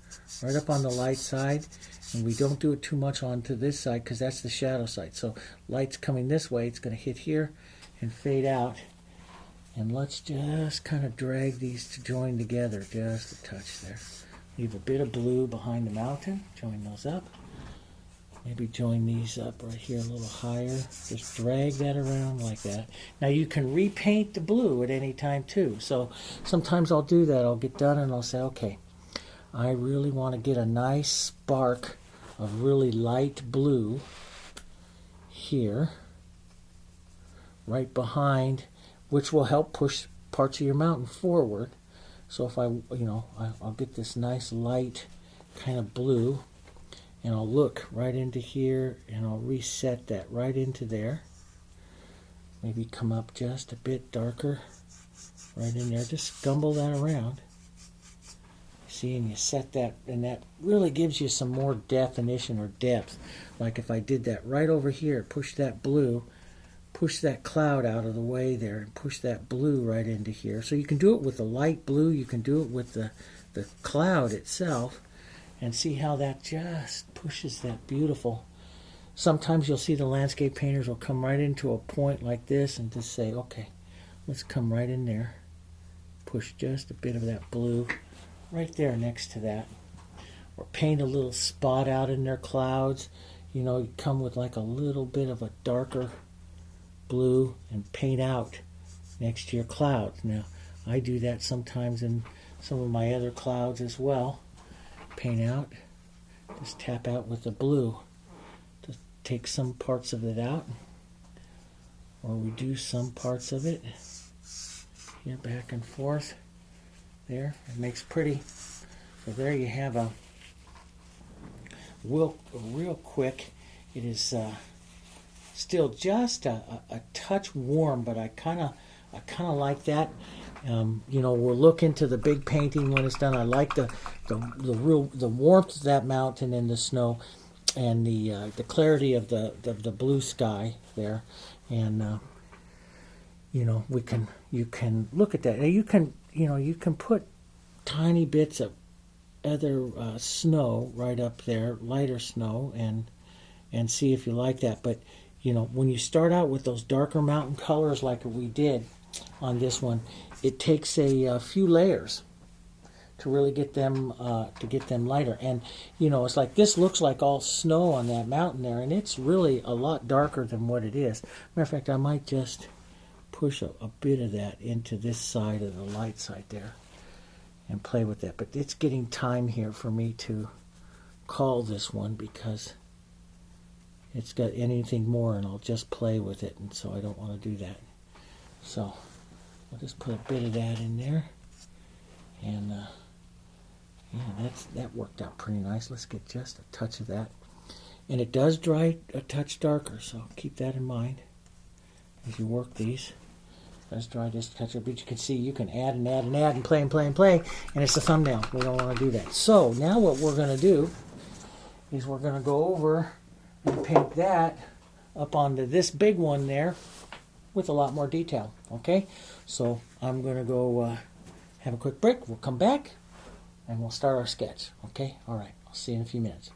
right up on the light side. And we don't do it too much onto this side because that's the shadow side. So light's coming this way, it's going to hit here and fade out. And let's just kind of drag these to join together just a touch there. Leave a bit of blue behind the mountain, join those up. Maybe join these up right here a little higher. Just drag that around like that. Now you can repaint the blue at any time too. So sometimes I'll do that. I'll get done and I'll say, okay, I really want to get a nice spark of really light blue here, right behind, which will help push parts of your mountain forward. So if I'll get this nice light kind of blue, and I'll look right into here, and I'll reset that right into there. Maybe come up just a bit darker, right in there. Just scumble that around. See, and you set that, and that really gives you some more definition or depth. Like if I did that right over here, push that blue, push that cloud out of the way there, and push that blue right into here. So you can do it with the light blue, you can do it with the cloud itself, and see how that just pushes that beautiful. Sometimes you'll see the landscape painters will come right into a point like this and just say, okay, let's come right in there. Push just a bit of that blue right there next to that. Or paint a little spot out in their clouds. You come with like a little bit of a darker blue and paint out next to your clouds. Now, I do that sometimes in some of my other clouds as well. Paint out, just tap out with the blue. Just take some parts of it out, or reduce some parts of it. Here, back and forth. There, it makes pretty. So there you have a real quick. It is still just a touch warm, but I kind of like that. We'll look into the big painting when it's done. I like the warmth of that mountain and the snow, and the clarity of the blue sky there, and you can look at that. Now you can put tiny bits of other snow right up there, lighter snow, and see if you like that. But when you start out with those darker mountain colors like we did on this one, it takes a few layers to really get them lighter. And it's like this looks like all snow on that mountain there, and it's really a lot darker than what it is. Matter of fact, I might just push a bit of that into this side of the light side there and play with that. But it's getting time here for me to call this one because it's got anything more and I'll just play with it, and so I don't want to do that. So I'll just put a bit of that in there, and that worked out pretty nice. Let's get just a touch of that, and it does dry a touch darker, so keep that in mind as you work these. It does dry just a touch, but you can see you can add and add and add and play and play and play, and it's a thumbnail. We don't want to do that. So now what we're going to do is we're going to go over and paint that up onto this big one there with a lot more detail. Okay, so I'm going to go have a quick break. We'll come back and we'll start our sketch. Okay, all right, I'll see you in a few minutes.